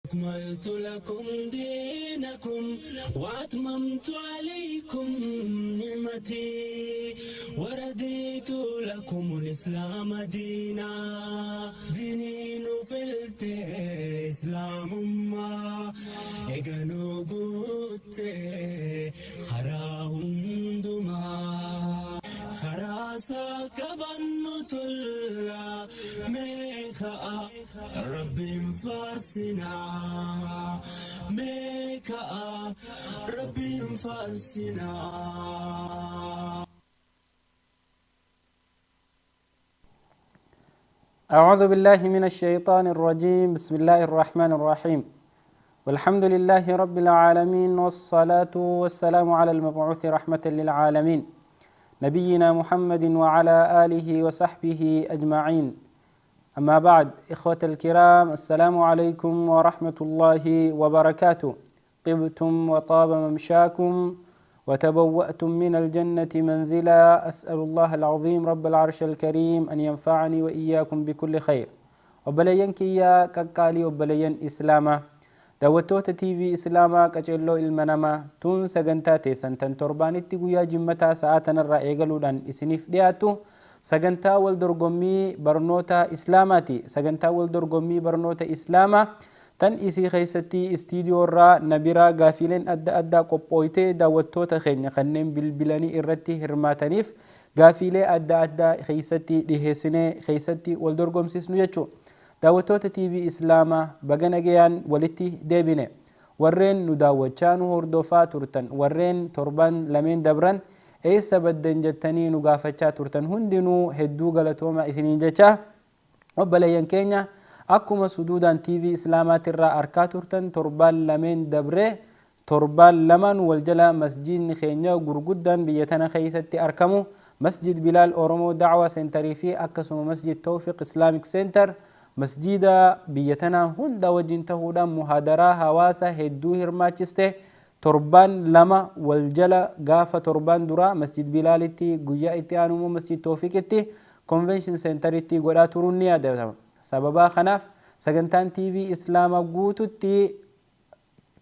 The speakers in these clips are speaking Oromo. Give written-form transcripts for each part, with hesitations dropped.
أكملت لكم دينكم وأتممت عليكم نعمتي ورديت لكم الإسلام دينا دينين في الإسلام ما إجنو قوت خراهم دما خراسا كبنو تلا ميخا رب فارسنا ميكا رب فارسنا. أعوذ بالله من الشيطان الرجيم. بسم الله الرحمن الرحيم. والحمد لله رب العالمين، والصلاة والسلام على المبعوث رحمة للعالمين نبينا محمد وعلى آله وصحبه أجمعين. أما بعد، إخوة الكرام، السلام عليكم ورحمة الله وبركاته. طبتم وطاب ممشاكم وتبوأتم من الجنة منزلا. أسأل الله العظيم رب العرش الكريم أن ينفعني وإياكم بكل خير. وبلين كيا كقالي وبلين إسلاما دعوتوت تي في إسلاما كجلو المنما تون سجنتاتي سنتن ترباني تيجويا جمتا ساعتنا الرأيجلو دان إسنيف دياتو سجنتا والدرقمي برنوتا إسلاماتي سجنتا والدرقمي برنوتا إسلاما تن إسي خيستي استديو را نبرا غافلين أدى قبويتي دعوتوتا خيني خنين بالبلاني إرتي هرماتنيف غافلي أدى خيستي لهسني خيستي والدرقم سيسنو يچو دعوتوتا تي في إسلاما بغنغيان ولتي ديبيني ورين نداوچانو هردوفا ترتن ورين تربان لمن دبران ايسا بدن جتني نغافچا ترتن هندنو هدو غلطوما اسنين جچا وبلين كينيا أكما سدودان تي في إسلامات الرا أركا ترتن تربان لمن دبره تربان لمن والجلا مسجد نخينيا غرغدان بيتنا خيستي أركمو مسجد بلال أورمو دعوة سنتري في أكسو مسجد توفيق إسلاميك سنتر مسجد بيتنا هندا وجين تهودا محاضرة هواسة هدو هرماچسته تربان لما والجلا غافة تربان درا مسجد بلالتي غويا اتيانومو مسجد توفيقتي كونفنشن سنترتي غدا تورونيا دبا سببا خناف سجنتان تي في اسلام غوتتي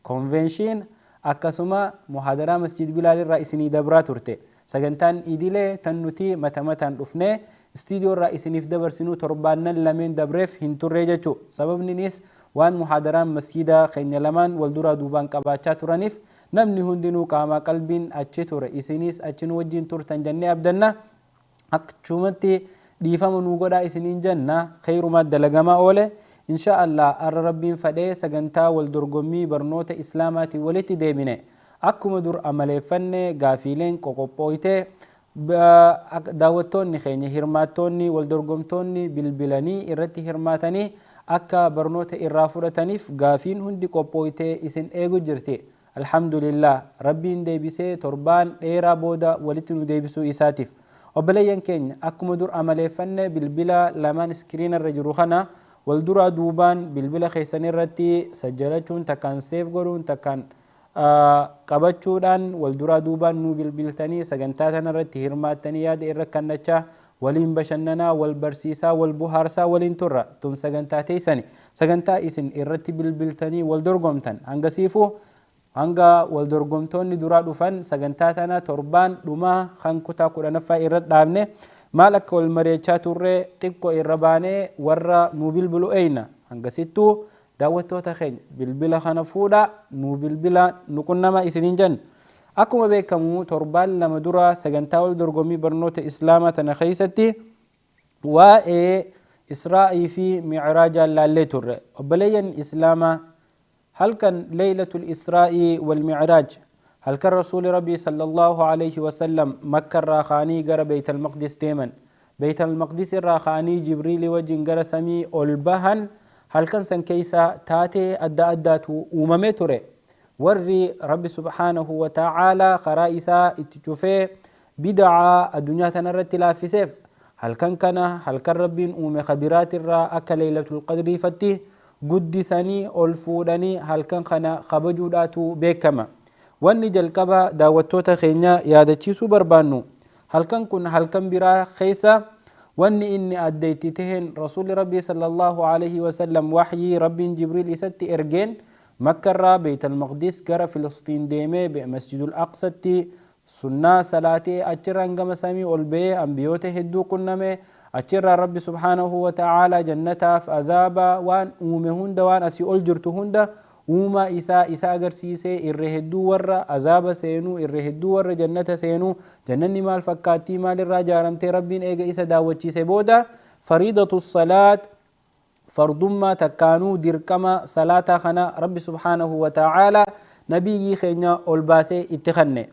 كونفنشن اكسما محاضرة مسجد بلال الرئيسني دبرا تورتي سجنتان ايديله تنوتي متمتان دفنه استوديو الرئيسني في دبر سنو تربان لمن دبرف هنتوري جچو سبب نيس وان محاضران مسجدا خين لمن والدرا دوبان قباچا تورنيف نمني هندنو قاما قلبين اچتو رئيسنيس اچن وجين تورتن جنة ابدنا اكچومتي ديفامو نوغدا اسنين جنة خير ما دلغما اولي ان شاء الله الربين فدي سغنتا والدرغمي برنوت اسلاماتي ولتي ديبينه اكما دور عملي فن غافيلين قوقويته دعوتوني خيني هرماتوني والدرغمتوني بالبلاني إرتي هرماتني أكا برنوت إرافورتنيف غافين هندي قبويتي إسن إيغو جرتي الحمد لله ربين ديبسي تربان إيرا بودا ولتنو ديبسو إساتيف وبلين كين أكما دور عملي فن بالبلا لمان سكرين الرجروخنا والدورا دوبان بالبلا خيساني رتي سجلتون تكان سيف غورون تكان qabachuudhaan walduraa duubaan nu bilbiltanii sagantaa tanarratti hirmaattanii yaada irra kannachaa waliin bashannanaa wal barsiisaa wal buhaarsaa waliin turra tun sagantaa teessani sagantaa isin irratti bilbiltanii wal dorgomtan hangasiifuu hanga wal dorgomtoonni duraa dhufan sagantaa tana torbaan dhumaa hankutaa 10ffaa irra dhaabne maal akka wal mareechaa turre xiqqoo irra baanee warra nu bilbilu eeyna hangasittuu daawwattoota keenya bilbila kana fuudha nu bilbila nuqunnama isiniin jan akkuma beekamu torbaan lama dura sagantaa wal dorgommii barnoota islaamaa tana keessatti waa'ee israa'ii fi mi'raajaa laallee turre obboleeyyan islaamaa halkan leeylatul israa'ii wal mi'raaj halkan rasuuli rabbii sallallahu alayhi wasallam makka irraa ka'anii gara beeytal maqdis deeman beeytal maqdis irraa ka'anii jibriilii wajjin gara samii ol bahan halkan san keessa taatee adda addaatu uumamee ture warri rabbi subhaanahu wa ta'ala karaa isaa itti cufee bid'aa addunyaa tanarratti laaffiseef halkan kana halkan rabbiin uume khabiraatirraa akka leeylatul qadrii fatti guddisanii ol fuudhanii halkan kana kabajuudhaatu beekama wanni jalqaba daawwattoota keenya yaadachiisuu barbaannu halkan kun halkan biraa keessa واني إني أديت تهن رسول ربي صلى الله عليه وسلم وحي ربي جبريل إسات إرجين مكة بيت المقدس جرى فلسطين ديمي بمسجد الأقصى سنة صلاتي أجر أنقم سامي أولبي أنبيوته هدو كنمي أجر ربي سبحانه وتعالى جنة فأزابا وان أومهند وان أسي أولجرتهند وما إسا أغرسيسي إرهدو ور أزاب سينو إرهدو ور جنة سينو جنني مال فكاتي مال الراجارمتي ربين إيغا إسا داوتشي سيبودا فريضة الصلاة فرضما تكانو دركما صلاة خنا ربي سبحانه وتعالى نبي خينا أولباسي اتخني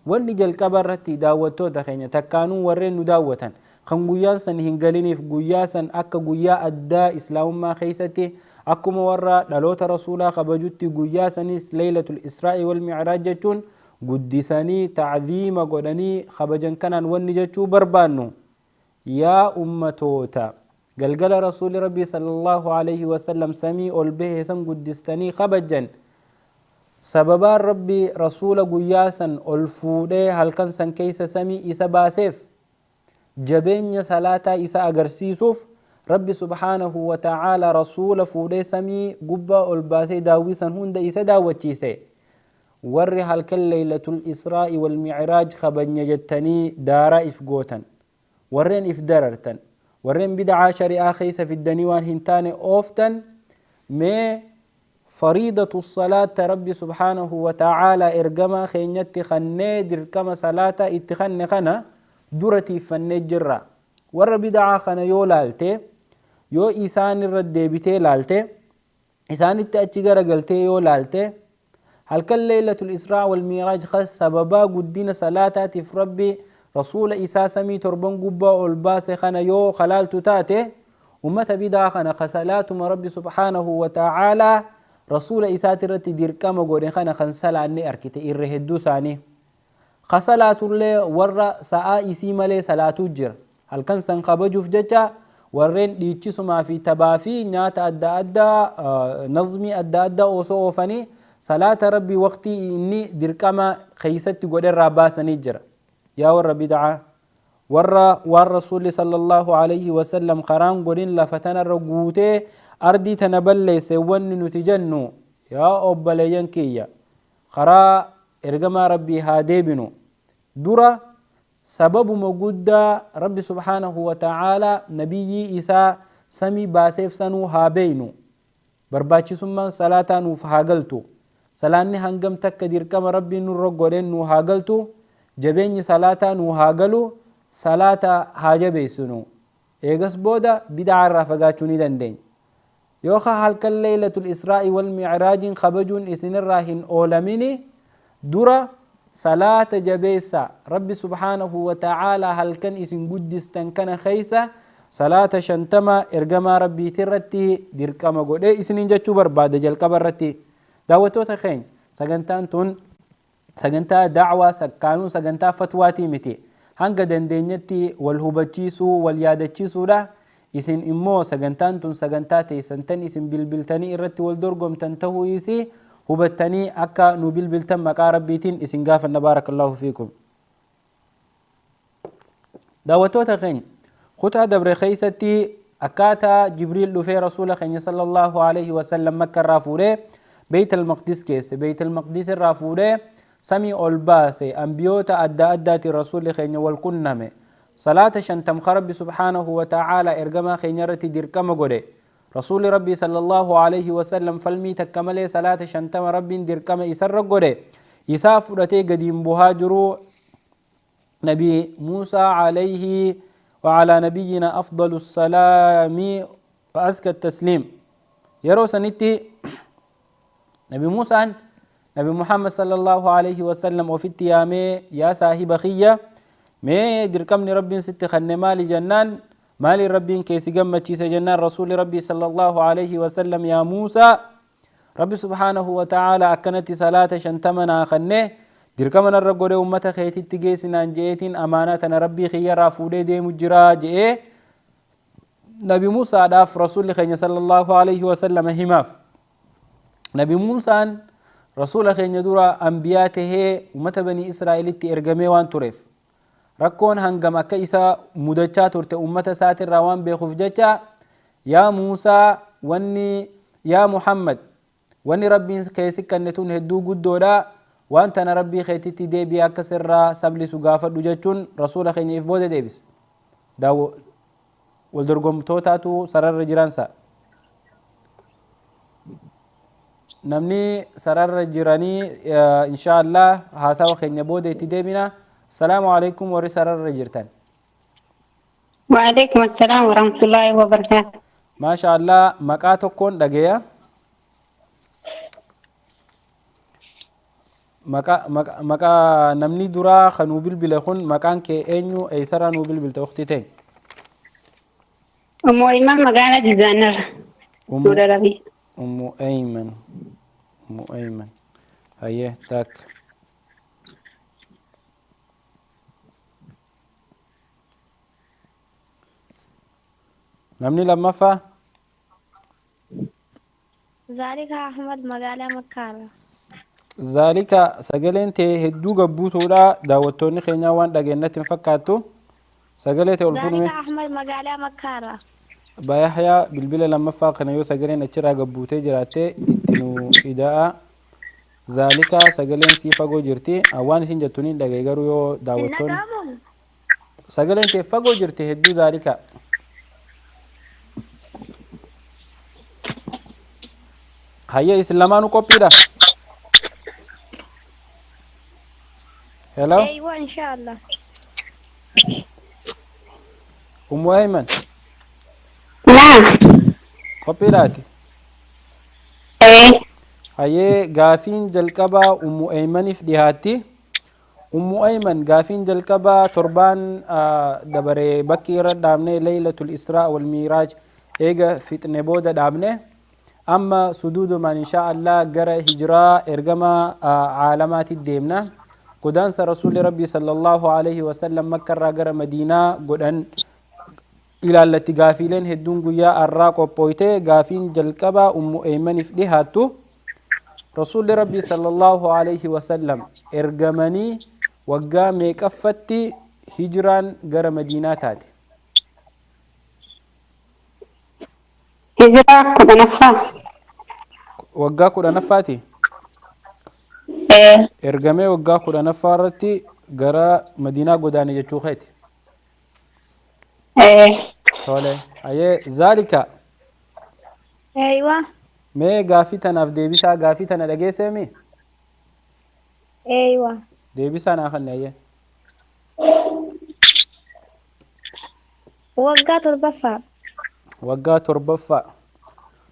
واللي جل كبرتي داوتو تخينا تكانو ورين نداوتن خن قياسا هنقليني في قياسا أكا قيا أدى إسلام ما خيستي أكو مورا دلوت رسولا خبجوتي قياسا ليلة الإسراء والمعراج جتون قدساني تعظيم قدني خبجن كانان ونجتو بربانو يا أمتوتا قلقل رسول ربي صلى الله عليه وسلم سمي أولبه سن قدستني خبجن سببا ربي رسول قياسا ألفوده هل كان سن كيس سمي إسا باسف جبين صلاة إسا أغرسيسوف ربي سبحانه وتعالى رسول فوده سمي قبا ألباسي داويسا هند إسا داوتشيسي وري هل كان ليلة الإسراء والمعراج خبن يجتني دارا إفقوتا ورين إفدررتا ورين بدعا شريعة خيسة في الدنيوان هنتاني أوفتا مي فريضة الصلاة ربي سبحانه وتعالى إرقما خينيتي خني دركما صلاة اتخني خنا درتي فنجرة ور بدعا خنا يو لالتي يو إسان الرد بيتي لالتي إسان التأتشيغر قلتي يو لالتي هل كان ليلة الإسراء والميراج خس سببا قدين صلاة في ربي رسول إسا سمي تربان قبا والباس خنا يو خلالتو تاتي ومتى بدعا خنا خسالاتم ربي سبحانه وتعالى رسول إسات الرتي دير كما قولين خانا خنسلا عني أركتي إرهدو ساني خسالات اللي ورى ساء إسيما لي سلاتو جر هل كان سنخبجو في ججا ورين ديتشسو ما في تبافي نيات أدى نظمي أدى أوسو فني صلاة ربي وقتي إني دير كما خيستي قولين راباسا نجر يا ورى بدعا ورى والرسول صلى الله عليه وسلم خران قولين لفتنا الرقوتي أردي تنبلي سوّن نتجنو يا أبلي ينكيا خرا إرقما ربي هاديبنو درا سبب موجود ربي سبحانه وتعالى نبي إسا سمي باسيف سنو هابينو برباتي ثم صلاة نفهاقلتو صلاة هنگم تك ديركما ربي نرقودين نهاقلتو جبيني صلاة نهاقلو صلاة هاجبيسنو إيغس بودا بدع الرافقاتوني دندين يوخا هل كان ليلة الإسراء والمعراج خبجون إسن الراهن أولميني درا صلاة جبيسة ربي سبحانه وتعالى هل كان إسن قدستن كان خيسة صلاة شنتما إرقما ربي ترتي ديركما قد إسن جاتشو برباد جل كبرتي دعوتو تخين سغنتان تون سغنتا دعوة سكانو سغنتا فتواتي متي هنگا دندينيتي والهبتشيسو واليادتشيسو ده isin immoo sagantaan tun sagantaa teessantan isin bilbiltanii irratti wal dorgomtan tahuu isii hubattanii akka nu bilbiltan maqaa rabbiitiin isin gaafanna baarakallahu fiikum daawwattoota keenya kutaa dabre keeysatti akkaataa jibriil dhufee rasuula keenya sallallahu alaihi wasallam makka irraa fuudhee beeyt almaqdis keesse beeyt almaqdis irraa fuudhee samii ol baase ambiyoota adda addaatiin rasuulli keenya wal qunname صلاة شنتم ربي سبحانه وتعالى إرقما خينيرتي ديركما قده رسول ربي صلى الله عليه وسلم فالمي تكملي صلاة شنتم ربي ديركما إسر قده يسافرتي قديم بهاجرو نبي موسى عليه وعلى نبينا أفضل السلام وأزكى التسليم يرو سنتي نبي موسى نبي محمد صلى الله عليه وسلم وفي التيامي يا صاحب خيّة مي دركمني ربي ست خن مالي جنان مالي ربي كيسي قمتشيس جنان رسول ربي صلى الله عليه وسلم يا موسى ربي سبحانه وتعالى أكنت صلاة شنتمنا خنه دركمنا الرقود أمة خيتي تجيسنا جيتين أماناتنا ربي خيرا فودي دي مجرا جئ نبي موسى داف رسول خيني صلى الله عليه وسلم هماف نبي موسى رسول خيني دورا أنبياته أمة بني إسرائيل تي إرقمي وان تريف rakkoon hangam akka isa mudachaa turte ummata isaatirraa waan beekuuf jecha yaa Muusaa wanni yaa Muhammad wanni rabbiin keessi kennituun hedduu guddoodha waan tana rabbii keetitti deebi'ee akka sirraa sablisu gaafadhu jechuun rasuula keenyaaf booda deebise. Wal dorgomtootaatu sararra jiransa namni sararra jiranii inshaallah haasawa keenya booda itti deebina. Assalaamu alaykum warri sararra jirtan. وعليكم السلام ورحمة الله وبركاته. ما شاء الله maqaa tokkoon dhageeya. maqaa namni duraa kanuu bilbile kun maqaan kee eenyu eessarraa nuu bilbilte ukhti ta'e? أم إيمان مقالة ديزاينر. سورة ربي. أم أيمن هيه تاك namni lammaffaa Zaalika Ahmad magaalaa Makkaarra. Zaalika sagaleen tee hedduu gabbuutuudha daawwattoonni keenyaa waan dhageenyatti hin fakkaattu sagalee tee ol fuudhume. Zaalika Ahmad magaalaa Makkaarra. Baay'ee bilbila lammaffaa kana yoo sagaleen achirraa gabbuutee jiraatte itti nu ida'a. Zaalika sagaleen sii fagoo jirti waan isin jettuun hin dhagaye garuu yoo daawwattoonni sagaleen tee fagoo jirti hedduu Zaalika. Hayya isin lamaanuu qophiidha. Hello. أيوة إن شاء الله. Ummu Ayman. نعم. Qophiidhaati. إيه. Hayyee gaafiin jalqabaa Ummu Aymaniif dhiyaatti. Ummu Ayman gaafiin jalqabaa torbaan dabaree bakki irra dhaabnee Laylatul Israa wal Miiraaj eega fixne booda dhaabne. Amma suduudumaan inshaallah gara hijiraa ergama caalamaatti deemna. Godaansa rasuulli rabbii sallallahu alaihi wasallam makkarraa gara madiinaa godhan ilaallatti gaafiileen hedduun guyyaa har'aa qophooyte gaafiin jalqabaa Ummu Aymaniif dhihaattu rasuulli rabbii sallallahu alaihi wasallam ergamanii waggaa meeqaffatti hijiraan gara madiinaa taate? هجرة كدنفا. Waggaa kudhanaffaati. إيه. Ergamee waggaa kudhanaffaa irratti gara madiinaa godaane jechuu keeti. إيه. Tole. Hayyee Zaalika أيوة. mee gaafii tanaaf deebisaa gaafii tana dhageesseemi? أيوة. Deebisaa naa kanne hayyee. وقعت البفا. Waggaa torbaffaa.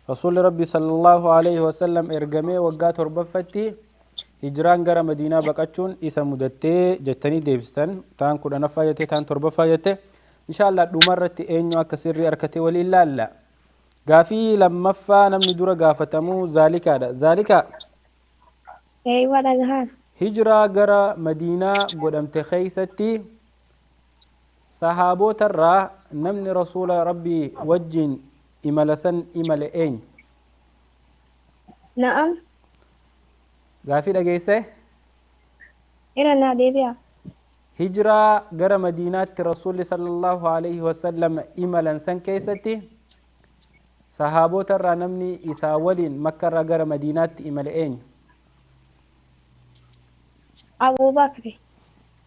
Rasuulli rabbii sallallahu alaihi wasallam ergamee waggaa torbaffatti hijiraan gara madiinaa baqachuun isa mudattee jettanii deebistan taan kudhanaffaa jettee taan torbaffaa jette inshaallah dhumarratti eenyu akka sirrii harkatee waliin laalla. Gaafii lammaffaa namni dura gaafatamu Zaalikaadha. Zaalika أيوة دغهان. hijiraa gara madiinaa godhamte keeysatti sahaabotarraa namni rasuula rabbii wajjin imala san imale eenyu? نعم. Gaafii dhageesse? إلى الناديبيا. hijiraa gara madiinaatti rasuulli sallallahu alaihi wasallam imalan san keessatti sahaabotarraa namni isaa waliin makkarraa gara madiinaatti imale eenyu? أبو بكر.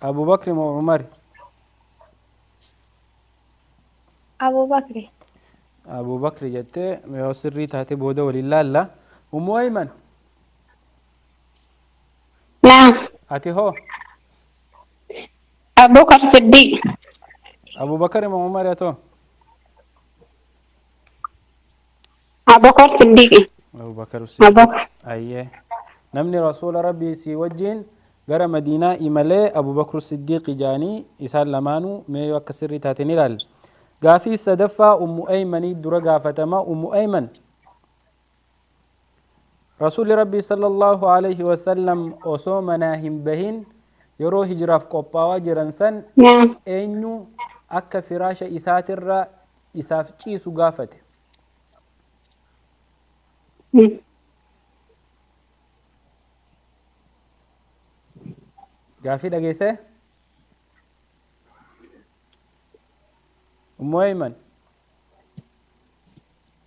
Abu Bakri moo Umari? أبو بكر. Abu Bakri jettee yoo sirrii taate booda waliin laalla. Ummu Ayman نعم. ati hoo? أبو بكر الصديق. Abu Bakri moo Umari atoo? أبو بكر الصديق. Abu Bakr أبو بكر. ayyee namni rasuula rabbii si wajjin gara madiinaa imalee Abu Bakr Siddiiq jaanii isaan lamaanuu mee yoo akka sirrii taate ni ilaalla. Gaafii sadaffaa Ummu Aymanii dura gaafatama. Ummu Ayman rasuulli rabbii sallallahu alaihi wasallam osoo manaa hin bahin yeroo hijiraaf qophaawaa jiran san نعم. eenyu akka firaasha isaatirra isaaf ciisu gaafate? Gaafii dhageesse? أم أيمن.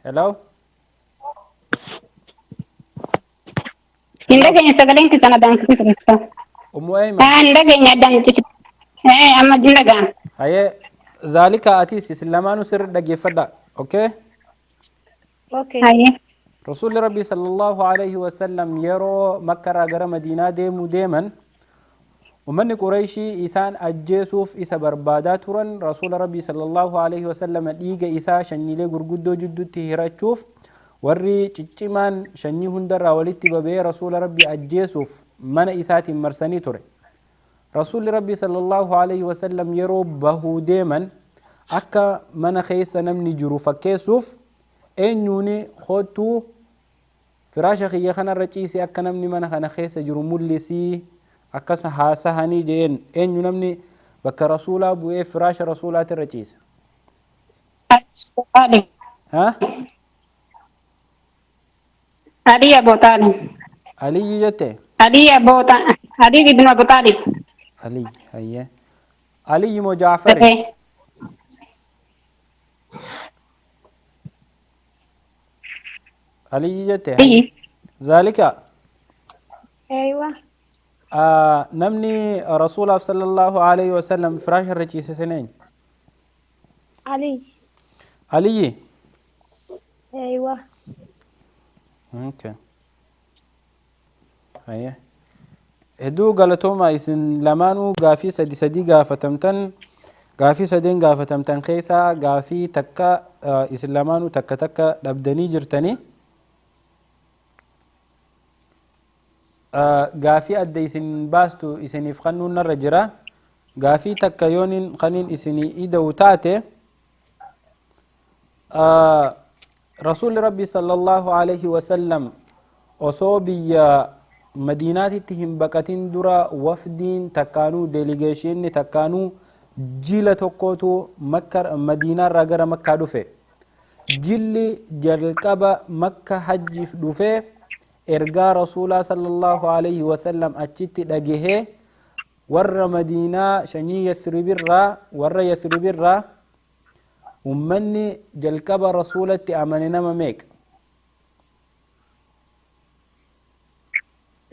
hello. Hindi hello. kanya sagaling kita na dang kita. أم أيمن. Hindi kanya dang kita. Amma jinaga. هي ذلك أتيس سلمان سر دقي فدا. أوكي. Haye. رسول ربي صلى الله عليه وسلم يرو مكة راجر مدينة ديمو ديما ومن قريشي إسان أجيسوف إسا بربادات ورن رسول ربي صلى الله عليه وسلم إيجا إسا شنيلي غرغدو جدو تهيراتشوف ورّي چچمان شني هندر ولتي ببي رسول ربي أجيسوف من إسات مرسني توري رسول ربي صلى الله عليه وسلم يرو بهو ديما أكا من خيس نمني جرو فكيسوف eenyuuni khootuu firaasha kiyya kanarra ciisee akka namni mana kana keessa jiru mul'isii akkas haasahanii jeen eenyu namni bakka rasuulaa bu'ee firaasha rasuulaatirra ciise. ha Ali Abu Talib. aliyyi jette. Ali ibn Abu Talib. aliyyi hayye aliyyi moo jaafari. علي جته ذلك أيوة نمني رسول الله صلى الله عليه وسلم فراش الرجيس سنين علي أيوة اوكي هيا هدو قالتهما إسن لمانو غافي سدي غافتمتن غافي سدين غافتمتن خيسا غافي تكا إسن لمانو تكا دبدني جرتني غافي أدى إسن باستو إسن يفخنون الرجرة غافي تكيون خنين إسني إيدو تاتي رسول ربي صلى الله عليه وسلم أصوبي مدينات تهم بكتين درا وفدين تكانو ديليجيشن تكانو جيلة توكوتو مكة مدينة رجر مكة دفه جيلي جلقبة مكة حج دفه إرجاء رسول الله صلى الله عليه وسلم أجت دجه ور مدينة شني يثرب الرا ور يثرب الرا ومني جلكب رسولة أماننا مميك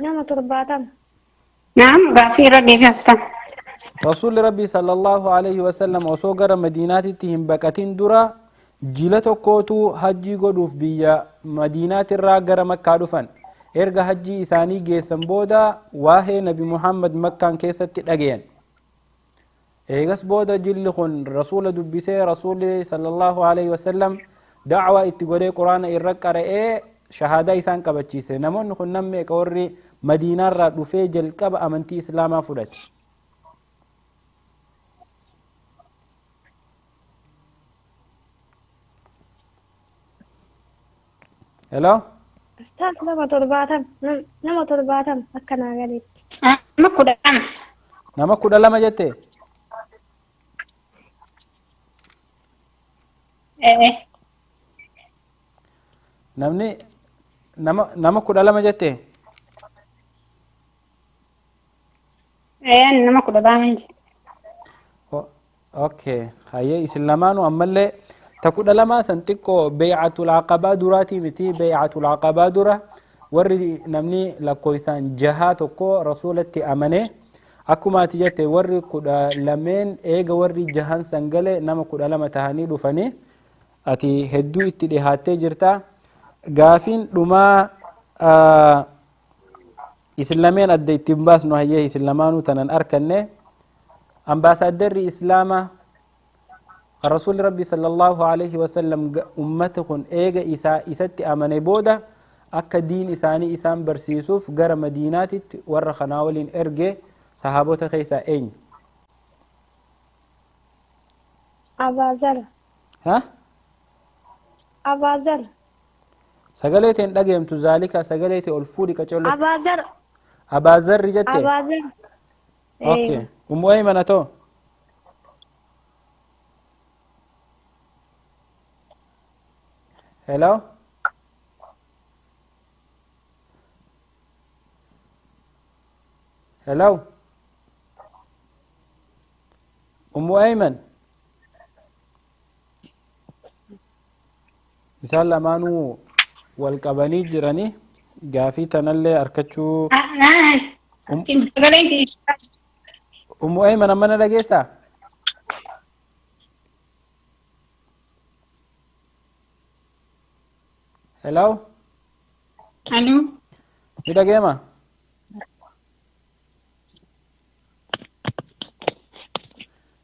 نعم ترباتم نعم غافي ربي فاستا رسول ربي صلى الله عليه وسلم وصوغر مدينات تهم بكتين درا جيلة كوتو حجي قدوف بيا مدينات الراغر مكة دفن إرغا حجي إساني جيسن بودا واهي نبي محمد مكة كيست تدقين إيغس بودا جل خن رسول دبسي رسول صلى الله عليه وسلم دعوة اتقوري قرآن إرق رئي شهادة إسان قبتشيسي نمون خن نمي كوري مدينة را دفي جل قب أمنتي إسلاما فلت hello Ustaz nama torbaatam akkana gadi nama kudha lama jette namni nama kudha lama jette nama kudha lama okay haye isin lamaanu ammallee تكون لما سنتكو بيعة العقبة دراتي متي بيعة العقبة درة وري نمني لكويسان جهاتكو رسولتي أمنه أكو ما تجت وري كدا لمن إيجا وري جهان سنجله نما كدا لما تهاني دفني أتي هدو اتدهات جرتا غافين لما إسلامين أدي تنباس نهيه إسلامانو تنن أركنه أمباسادر إسلامه الرسول ربي صلى الله عليه وسلم أمتكم إيجا إساتي أمني بودا أكا دين إساني إسان برسيسوف غير مدينات ورخناولين إرجي صحابوتا خيسا أين أبازر ها أبازر سقليتين دقيم تزاليكا سقليتي ألفولي كتولي أبازر أبازر رجتي أبازر أوكي أمو أيمن أتو hello hello أم أيمن isaan lamaanuu wal qabanii jiranii gaafii tanallee harkachuu Ummu Ayman mana dhageessaa? Hello? Hello? Ni dhageema?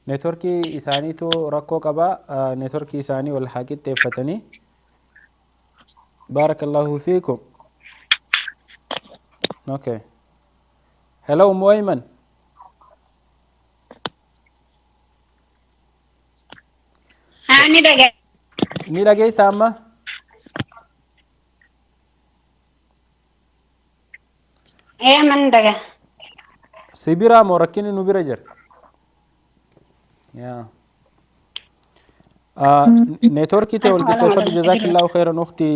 Neetworkii isaaniitu rakkoo qaba. Neetworkii isaanii wal haa qixxeeffatanii. Baarakallahu fiikum. Okay. Hello Ummu Ayman. Ni dhage. Ni dhageessaa amma? Man dhaga. Si biraa moo rakkinni nu bira jira? Yeah. Neetworkii ta'e wal qixxeeffadhu jazaakillahu khairan ukhti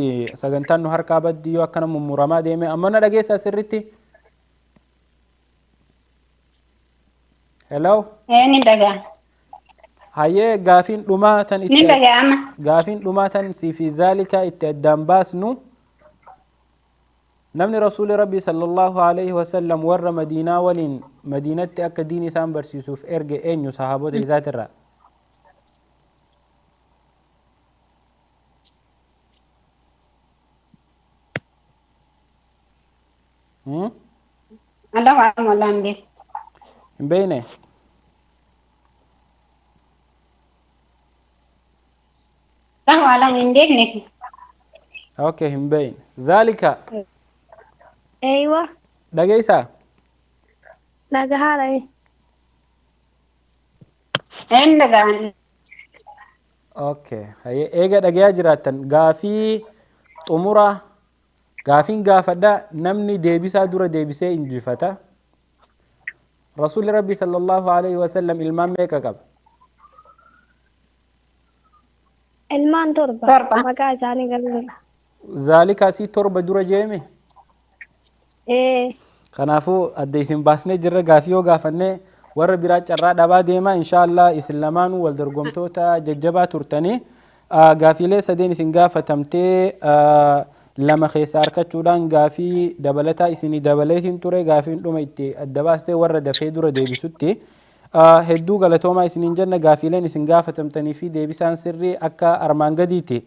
sagantaan nu harkaa baddi yoo akkana mummuramaa deeme amma na dhageessaa sirritti? Hello? Ni dhaga. Hayyee gaafiin dhumaa tan Ni dhaga amma. gaafiin dhumaa tan si fi zaalika itti addaan baasnu namni rasuuli rabbii sallallahu alaihi wasallam warra madiinaa waliin madiinatti akka diin isaan barsiisuuf erge eenyu sahaabota isaatirraa? Allahu a'lam wallaan beeku. hin beekne? Allahu a'lam hin beekne. Okay, hin beekne. Zaalika Eeywa, dhageessaa? dhagahaadha. Hin dhagaan. Okay, hayyee eega dhagayaa jiraattan gaafii xumura gaafiin gaafadha namni deebisaa dura deebisee injifata. Rasuulli Rabbi sallallahu alaihi wasallam ilmaan meeqa qaba? Ilmaan torba. Torba. Maqaa isaanii gargaara. Zaalika asii torba dura jeeme? Kanaafuu adda isin baasnee jirra gaafii yoo gaafanne warra biraa carraa dhabaa deema inshaallah isin lamaanuu wal dorgomtoota jajjabaa turtanii gaafiilee sadeen isin gaafatamtee lama keessa harkachuudhaan gaafii dabalataa isinii dabaleetiin ture gaafiin dhuma itti adda baastee warra dafee dura deebisutti hedduu galatoomaa isiniin jenna gaafiileen isin gaafatamtanii fi deebisaan sirrii akka armaan gadiiti.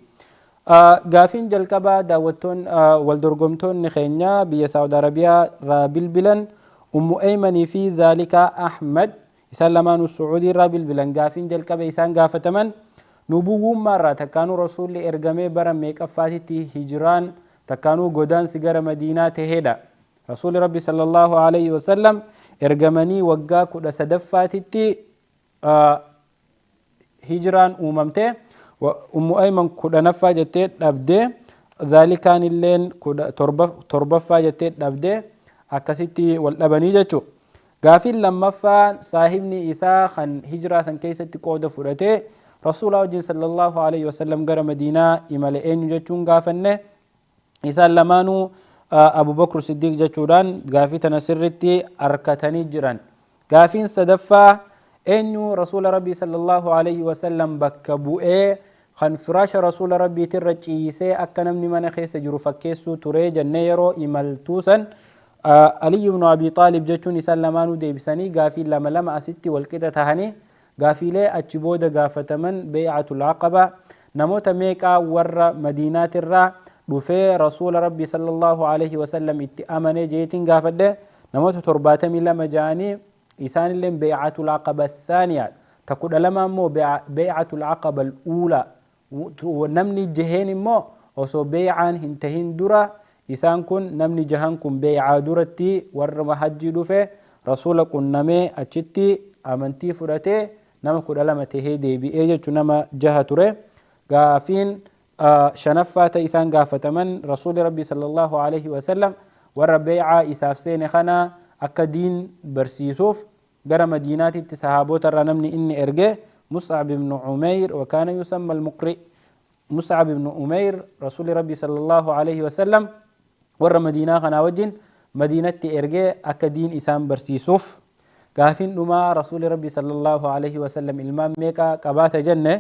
Gaafiin jalqabaa daawwattoon wal dorgomtoonni keenya biyya Saawud Arabiyaa irraa bilbilan Ummu Aymanii fi Zaalika Ahmad isaan lamaanuu Sucuudii irraa bilbilan gaafiin jalqaba isaan gaafataman nubuwwummaa irraa takkaanuu rasuulli ergamee bara meeqaffaatitti hijiraan takkaanuu godaansi gara Madiinaa taheedha. Rasuulli Rabbi sallallahu alaihi wasallam ergamanii waggaa 13ffaatitti hijiraan uumamte. Ummu Ayman 10ffaa jettee dhabdee Zaalikaan illeen 7ffaa jettee dhabdee akkasitti wal dhabanii jechuudha. Gaafiin lammaffaa saahibni isaa kan hijiraa san keessatti qooda fudhatee rasuula wajjin sallallahu alaihi wasallam gara Madiinaa imale eenyu jechuun gaafanne isaan lamaanuu Abu Bakr Siddiq jechuudhaan gaafii tana sirritti harkatanii jiran. Gaafiin sadaffaa eenyu rasuula Rabbii sallallahu alaihi wasallam bakka bu'ee kan firaasha rasuula Rabbiitirra ciisee akka namni mana keessa jiru fakkeessuu ture jennee yeroo imaltuu san Ali ibn Abi Talib jechuun isaan lamaanuu deebisanii gaafii lama asitti walqixa tahanii gaafiilee achi booda gaafataman Bay'atul Aqaba namoota meeqaa warra Madiinaatirraa dhufee rasuula Rabbii sallallahu alaihi wasallam itti amanee jeetiin gaafadhe namoota 72 ja'anii isaanillee Bay'atul Aqaba thaaniyaa takudha lama immoo Bay'atul Aqaba al-uulaa namni jaheen immoo osoo bay'aan hin tahin dura isaan kun namni jahan kun bay'aa duratti warra hajjii dhufe rasuula qunnamee achitti amantii fudhatee nama 12 tahee deebi'ee jechuun nama jaha ture. Gaafiin shanaffaa ta'e isaan gaafataman rasuuli Rabbi sallallahu alaihi wasallam warra bay'aa isaaf seene kana akka diin barsiisuuf gara Madiinaatitti sahaabota irraa namni inni erge مصعب بن عمير وكان يسمى المقرئ. مصعب بن عمير رسول ربي صلى الله عليه وسلم ور مدينة خناوجين مدينة إرجاء أكدين إسام برسيسوف قافين لما رسول ربي صلى الله عليه وسلم المام ميكا قبات جنة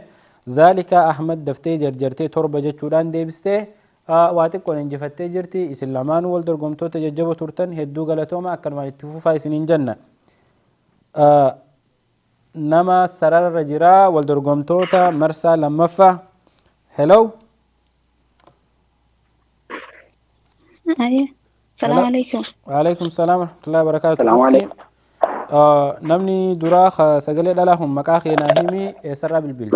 ذلك أحمد دفتي جرجرتي تربة جتشودان ديبستي واتك ون انجفتي جرتي إسلامان والدرقمتو تججبو ترتن هدو غلطوما أكل ما يتفوفا سنين جنة نما سرر رجرا والدرقمتو تا مرسى لمفا هلو أيوة. السلام عليكم. وعليكم السلام ورحمة الله وبركاته. السلام عليكم. نمني دراخ سجل لهم مكاخي ناهيمي سرى بالبيل.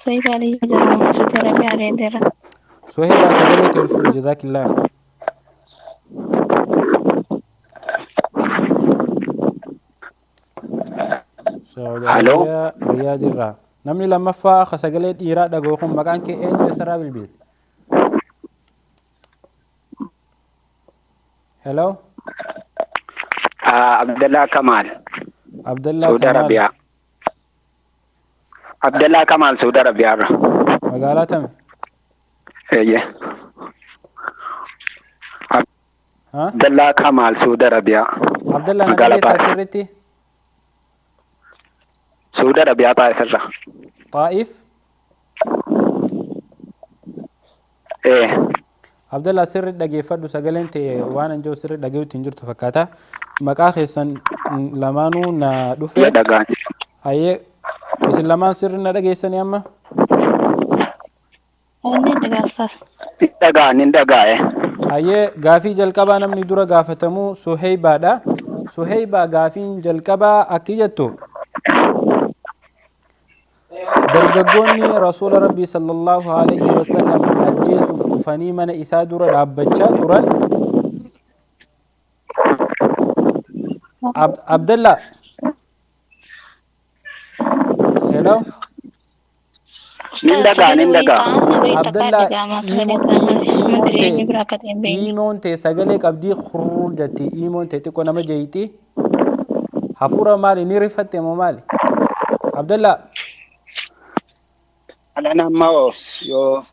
سيد علي جرام شكرا على درا. سهيل سجل تلفون جزاك الله. Halo. رياض الرا. نمني لما فا خسجل إيراد دعوهم مكان كي إن سرى بالبيل. هلو. Abdullah Kamal. Abdullah Saudi Kamal. Arabia. Abdullah Kamal Saudi Arabia. Magaalaa tami. Eeyyee. Ha? Abdullah Kamal Saudi Arabia. Abdullah Magaalaa nagalee isaa Taa'if. sirriitti. Saudi Arabia Taa'if irra. Taa'if. Abdullah sirri dhageeffadhu sagaleen ta'e waan anjoo sirri dhageeyyuutti hin jirtu fakkaata. Maqaa keessan lamaanuu na dhufe. Ya dhagaan. Hayyee isin lamaan sirri na dhageessanii amma. Inni dhagaasa. Hin dhagaa'e. Hayyee gaafii jalqabaa namni dura gaafatamu Suheybaadha. Suheybaa gaafiin jalqabaa akki jettu. Dargaggoonni rasuula rabbii sallallahu alaihi wasallam ajjeesuuf dhufanii mana isaa dura dhaabbachaa turan. Abdallah. Hello. Nin dhagaa. Abdallah imoon ta'e sagalee qabdii khurruur jetti imoon ta'e xiqqoo nama jeeyti. Hafuura maali ni rifatte moo maali? Abdallah. Alaan amma yoo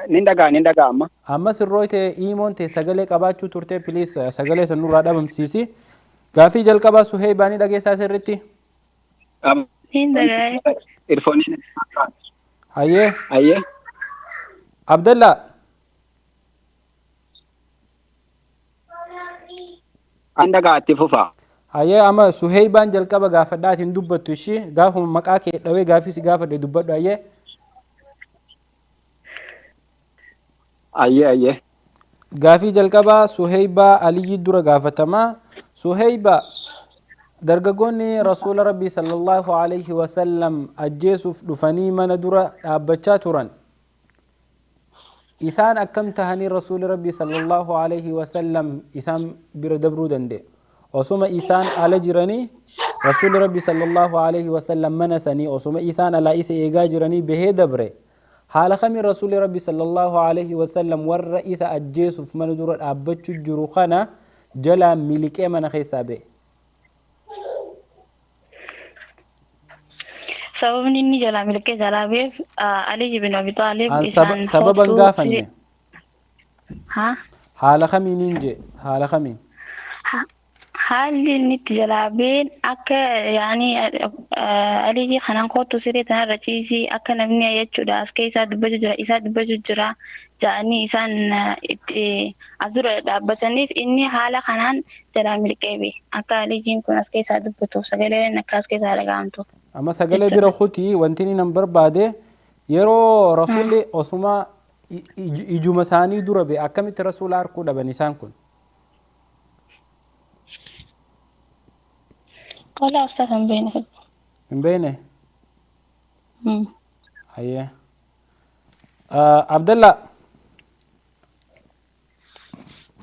nin dhagaa amma. Amma sirroo ta'e imoon ta'e sagalee qabaachuu turte piliis sagalee san nurraa dhabamsiisi. Gaafii jalqabaa Suheybaa ni dhageessaa sirriitti. Hin dhagaa'e. Irfooniin. Hayyee. Abdallah. An dhagaatti fufaa. Hayyee amma Suheybaan jalqaba gaafadhaatiin dubbattu ishii gaafuma maqaa kee dhawee gaafii si gaafadhe dubbadhu hayyee. Hayyee. Gaafii jalqabaa Suheybaa Aliyyi dura gaafatamaa. Suheybaa dargaggoonni rasuula rabbii sallallahu alaihi wasallam ajjeesuuf dhufanii mana dura dhaabbachaa turan. Isaan akkam tahanii rasuuli rabbii sallallahu alaihi wasallam isaan bira dabruu danda'e. Osuma isaan ala jiranii rasuuli rabbii sallallahu alaihi wasallam mana sanii osuma isaan alaa isa eegaa jiranii bahee dabre. Haala kamiin rasuuli rabbii sallallahu alaihi wasallam warra isa ajjeesuuf mana dura dhaabbachuu jiru kana jalaa miliqee mana keessaa ba'e. Sababni inni jalaa miliqee jalaa ba'eef Ali ibn Abi Talib isaan sababan gaafanne. Haala kamiiniin je haala kamiin. Haalli inni itti jalaa ba'een akka yaani Ali kanaan kootu siree tanarra ciisii akka namni jechuudha as keessaa dubbachuu jira ja'anii isaan itti as dura dhaabbataniif inni haala kanaan jalaa miliqee ba'e akka Aliin kun as keessaa dubbatu sagaleen akka as keessaa dhaga'amtu. Amma sagalee bira kuti wanti inni nan barbaade yeroo rasuulli osuma ijuma isaanii dura ba'e akkamitti rasuula harkuu dhaban isaan kun. Qala ustaz hin beekne. Hin beekne. Hayyee. Abdallah.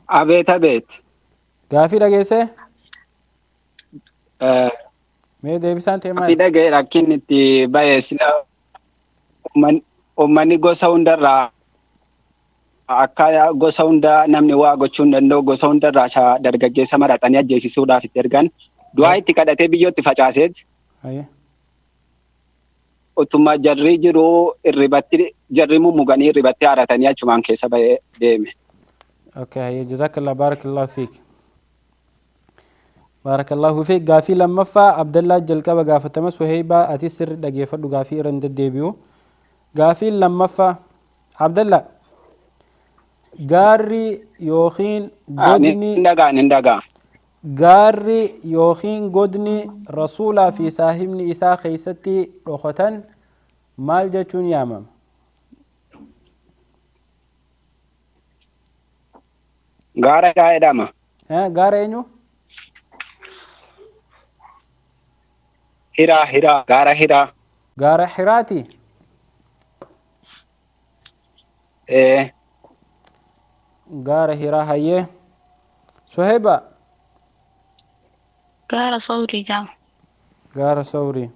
Abeet. Gaafii dhageessee? Mee deebisaan ta'e maali? Gaafii dhaga'e rakkin itti ba'e sila uummanni gosa hundarraa akka gosa hunda namni waa gochuu hin danda'u gosa hundarraa dargaggeessa maratanii ajjeesisuudhaaf itti ergan. Du'aa itti kadhatee biyyootti facaaseet. Utuma jarri jiru jarri mummuganii irribatti haaratanii achumaan keessa ba'ee deeme. Okay, jazakallah barakallah fiik. بارك الله فيك. قافي لما فا عبد الله جلكبا قافتما سهيبة أتي سر دقيفة قافي رند الديبيو. قافي لما فا عبد الله قاري يوخين قدني ندقا قاري يوخين قدني رسولا في ساهمني إسا خيستي رخوتن مال جتون يامم. غارة داما قاري إنو هيرا غارة قاري حراتي قاري هيرا هيه سهيبة قال صوري جام. قاري سوري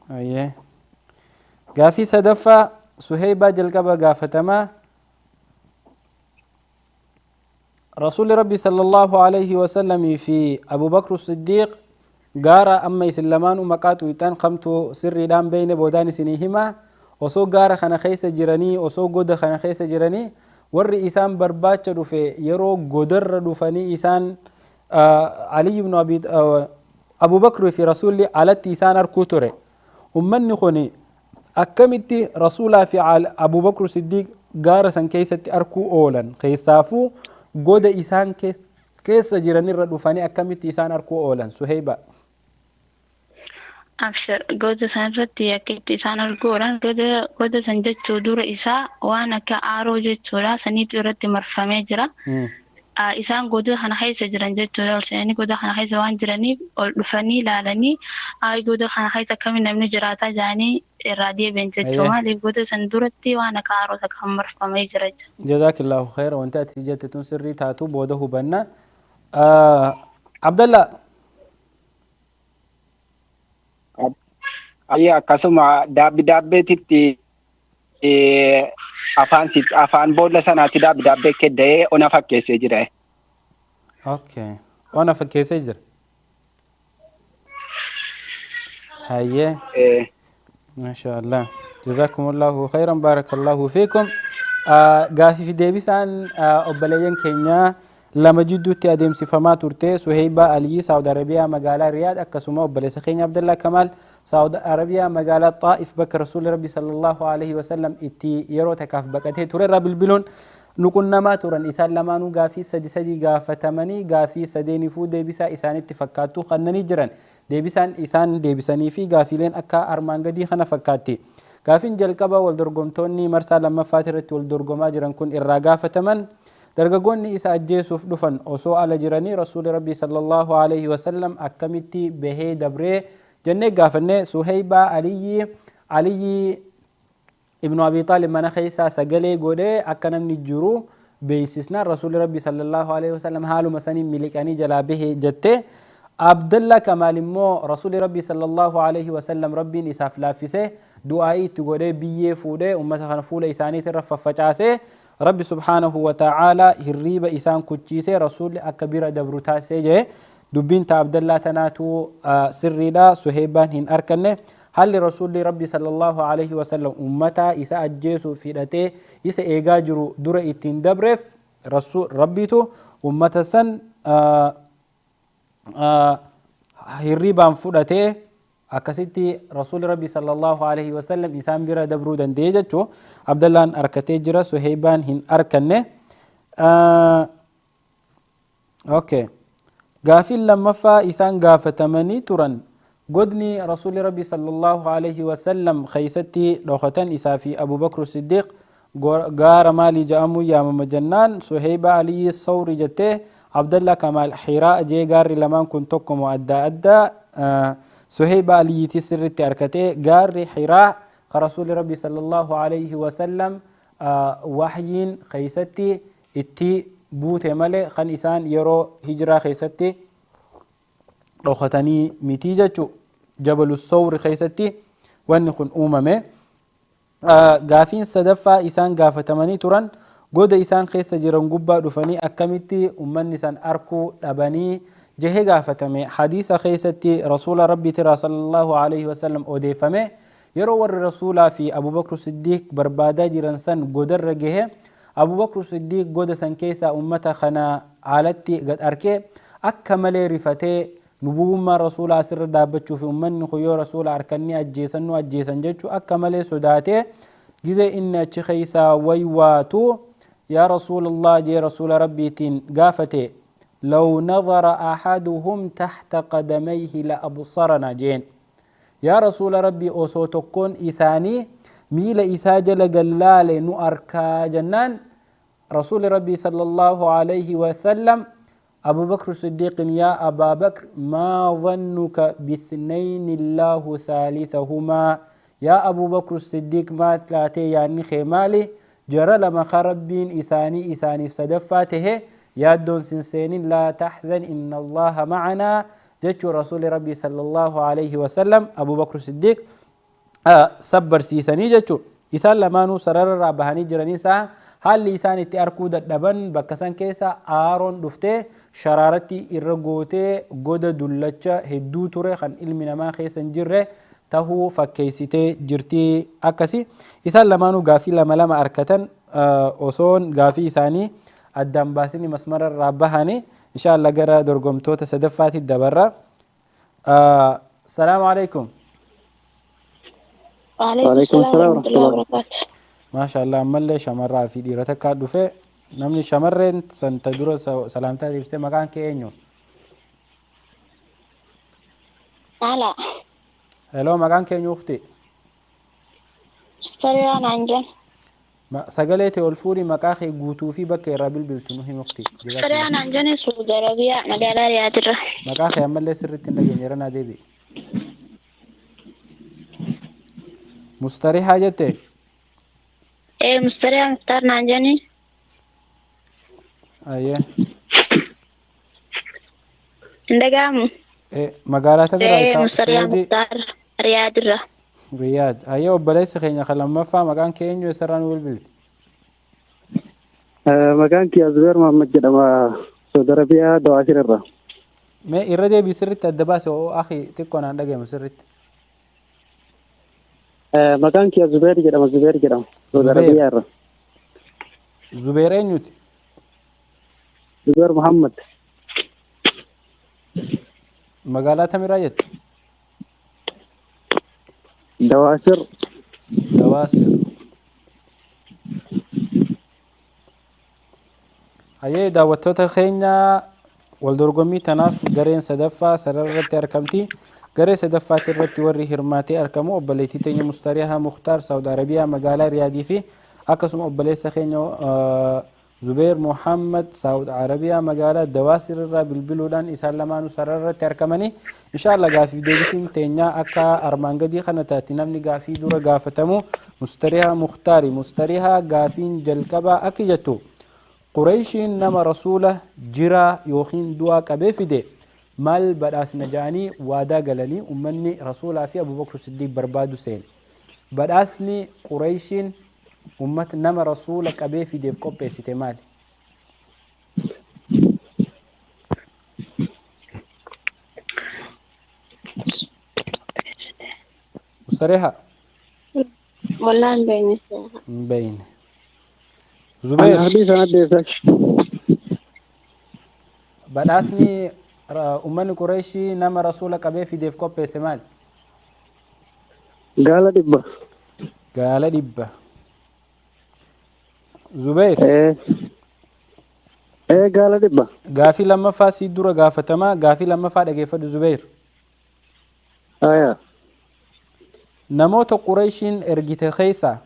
هيه. قافي سدفة سهيبة جلقبة قافتما رسول ربي صلى الله عليه وسلم في أبو بكر الصديق قارا أما يسلمان ومقات ويتان قمتو سري دام بين بودان سنيهما وصو قارا خنا خيس جراني وصو قد خنا خيس جراني ور إسان برباتش في يرو قدر دفني إسان علي بن أبو بكر في رسول الله على إسان أركوتوري ومن خوني أكمتي رسول في أبو بكر الصديق قارا سن كيسة أركو أولا خيسافو قد إسان كيس جراني ردفني أكمتي إسان أركو أولا سهيبة أبشر قد سنرتي أكيد إسان القرآن قد سنجد دور إساء وأنا كأرو جد سورة سنيت رتي مرفمة جرا إسان قد خنا خيس جران جد سورة سني قد خنا خيس وان جراني الفني لالني قد خنا خيس كمين من جراتا جاني الرادية بنت توما لقد سندرتي وأنا كأرو سكهم مرفمة جرا. جزاك الله خير. وأنت تيجي تنسري تاتو بوده بنا عبد الله ayya akkasuma daabbeetitti afaan boolla sanaatti daabbee kedda'ee ona fakkeessee jira. Okay. Ona fakkeessee jira. Hayyee. ما شاء الله. جزاكم الله خيرا. بارك الله فيكم. قافي في ديبسان أبليين كينيا لما جدوتي أديم صفما ترتي سهيبة علي سعودي عربية مقالة رياض أكسوما أبليس خيني عبد الله كمال سعودي عربية مقالة طائف بك رسول ربي صلى الله عليه وسلم إتي يرو تكاف بكته ترى رب البلون نكون ما ترى إسان لما نقافي سدي قافتمني قافي سديني فو ديبسا إسان اتفكاتو خنني جران ديبسان إسان ديبساني في قافلين أكا أرمان قدي خنا فكاتي قافين جلقبا والدرقمتوني مرسا لما فاترت والدرقما جران كن إرا فتمن درققوني إسا أجيسوف دفن وسو على جراني رسول ربي صلى الله عليه وسلم أكمتي بهي دبري جنة قافنة سهيبة علي ابن أبي طالب من خيسا سقلي قولي أكنا من الجرو بيسسنا رسول ربي صلى الله عليه وسلم هالو مساني ملكاني جلا به جته عبد الله كمال مو رسول ربي صلى الله عليه وسلم ربي نساف لافسه دعائي تقولي بيه فوده أمتها نفوله إساني ترفف فجاسه ربي سبحانه وتعالى هريب إسان كتشيسه رسول أكبر دبرتاسه جه دبين عبد الله تناتو سري دا سهيبان هن أركنه هل رسول ربي صلى الله عليه وسلم أمتا إسا أجيسو في دته إسا إيجاجرو دور إتين دبرف رسول ربيتو أمتا سن هريبان فودته أكسيتي رسول ربي صلى الله عليه وسلم إسان بيرا دبرو دن ديجتو عبد الله أركتي جرا سهيبان هن أركنه أوكي غافل لما فا إسان غافتمني تران قدني رسول ربي صلى الله عليه وسلم خيستي روختان إسافي أبو بكر الصديق غار مالي جامو يا مجنان سهيبة علي الصوري جته عبد الله كمال حراء جي غار لمان كنتكم أدى سهيبة علي تسرت أركته غار حراء رسول ربي صلى الله عليه وسلم وحيين خيستي اتي بوت ملي خن إسان يرو هجرة خيستي روختاني ميتيجة جبل الصور خيستي ونخن أمامي غافين صدفة إسان غافتماني تران قد إسان خيس جران قبا دفني أكمتي أمان نسان أركو لبني جهي غافتمي حديث خيستي رسول ربي ترى صلى الله عليه وسلم أوديفمي يرو الرسول في أبو بكر الصديق بربادا جرانسان قدر جهي أبو بكر الصديق قد سنكيسا أمتا خنا عالتي قد أركي أكا ملي رفتي نبوما رسول أسر دابتشو في أمني خيو رسول أركني أجيسن جتشو أكا ملي سداتي جزي إن أتشخيسا ويواتو يا رسول الله جي رسول ربي تين قافتي لو نظر أحدهم تحت قدميه لأبصرنا جين يا رسول ربي أوسوتكون إساني ميل إساجل قلال نؤركا جنان رسول ربي صلى الله عليه وسلم أبو بكر الصديق يا أبا بكر ما ظنك باثنين الله ثالثهما يا أبو بكر الصديق ما تلاتي يعني خمالي جرى لما خربين إساني فسدفاته يا دون سنسين لا تحزن إن الله معنا جت رسول ربي صلى الله عليه وسلم أبو بكر الصديق سبر سيساني جتو إسان لمانو سرر رابهاني جرانيسا هل لسان اتأركو دبن بكسان كيسا آرون دفته شرارتي إرغوتي قد دلچا هدو توري خان علمنا ما خيسان جره تهو فكيسيتي جرتي أكسي إسان لمانو غافي لما أركتن أصون غافي إساني الدم باسني مسمر الرابهاني إن شاء الله قرأ درقمتو تسدفاتي الدبرة السلام عليكم وعليكم السلام ورحمة الله وبركاته. ما شاء الله ملي شمرة في ديرتك دفع نمني شمرين سنتدور سلامتا ديبستي مكان كينيو هلا هلو مكان كينيو أختي سريان عنجن سقليتي والفوري مكاخي قوتو في بكي رابل بلتنو هي مختي سريان عنجن سعودي عربية مقالة رياض الره مكاخي أمالي سرتين لجين يرنا ديبي مستريحة جتي ايه مستريح مختار عنجني أيه اندقامو إيه مقالة تقرأ ايه مستريح مختار رياض الره رياض أيه وبليس خيني خلما ما فا مكان كينيو يسران والبلد مكان كي أزبير محمد جدما سعودي عربية دواشر الرا ما إرادة بسرت الدباس أو أخي تكون عندك مسرت مكان كي أزبير جدما سعودي عربية الرا زبير أينوتي زبير محمد مقالة مرايت دواسر هاي دعوتوتا خينيا والدرقمي تناف قرين سدفا سررت أركمتي قرين سدفا ترت وري هرماتي أركمو أبليتي تيني مستريها مختار سعودي عربية مقالة رياضي في أكسم أبليس خينيا زبير محمد سعودي عربية مقالة دواسر الرا بالبلودان إسالمان سررت أركمني إن شاء الله قافي ديبسين تينيا أكا أرمانقدي خنتاتي نمني قافي دورا قافتمو مستريها مختاري مستريها قافين جلكبا أكيجتو قريشين نما رسوله جرا يوخين دوا قبي فيدي مال بداس نجاني وادا قلني أمني رسوله في أبو بكر الصديق بربادو سين بداسني قريشين أمت نما رسوله قبي فيدي في كوبي سيتي مال مستريحة والله بين زبير بداسني أمني قريشي نما رسوله قبي فيدي في كوبي سيمال قال دبا زبير قال دبا غافي لما فا سيدورا غافتما غافي لما فا دغيفد زبير نموت قريشين ارجت خيسا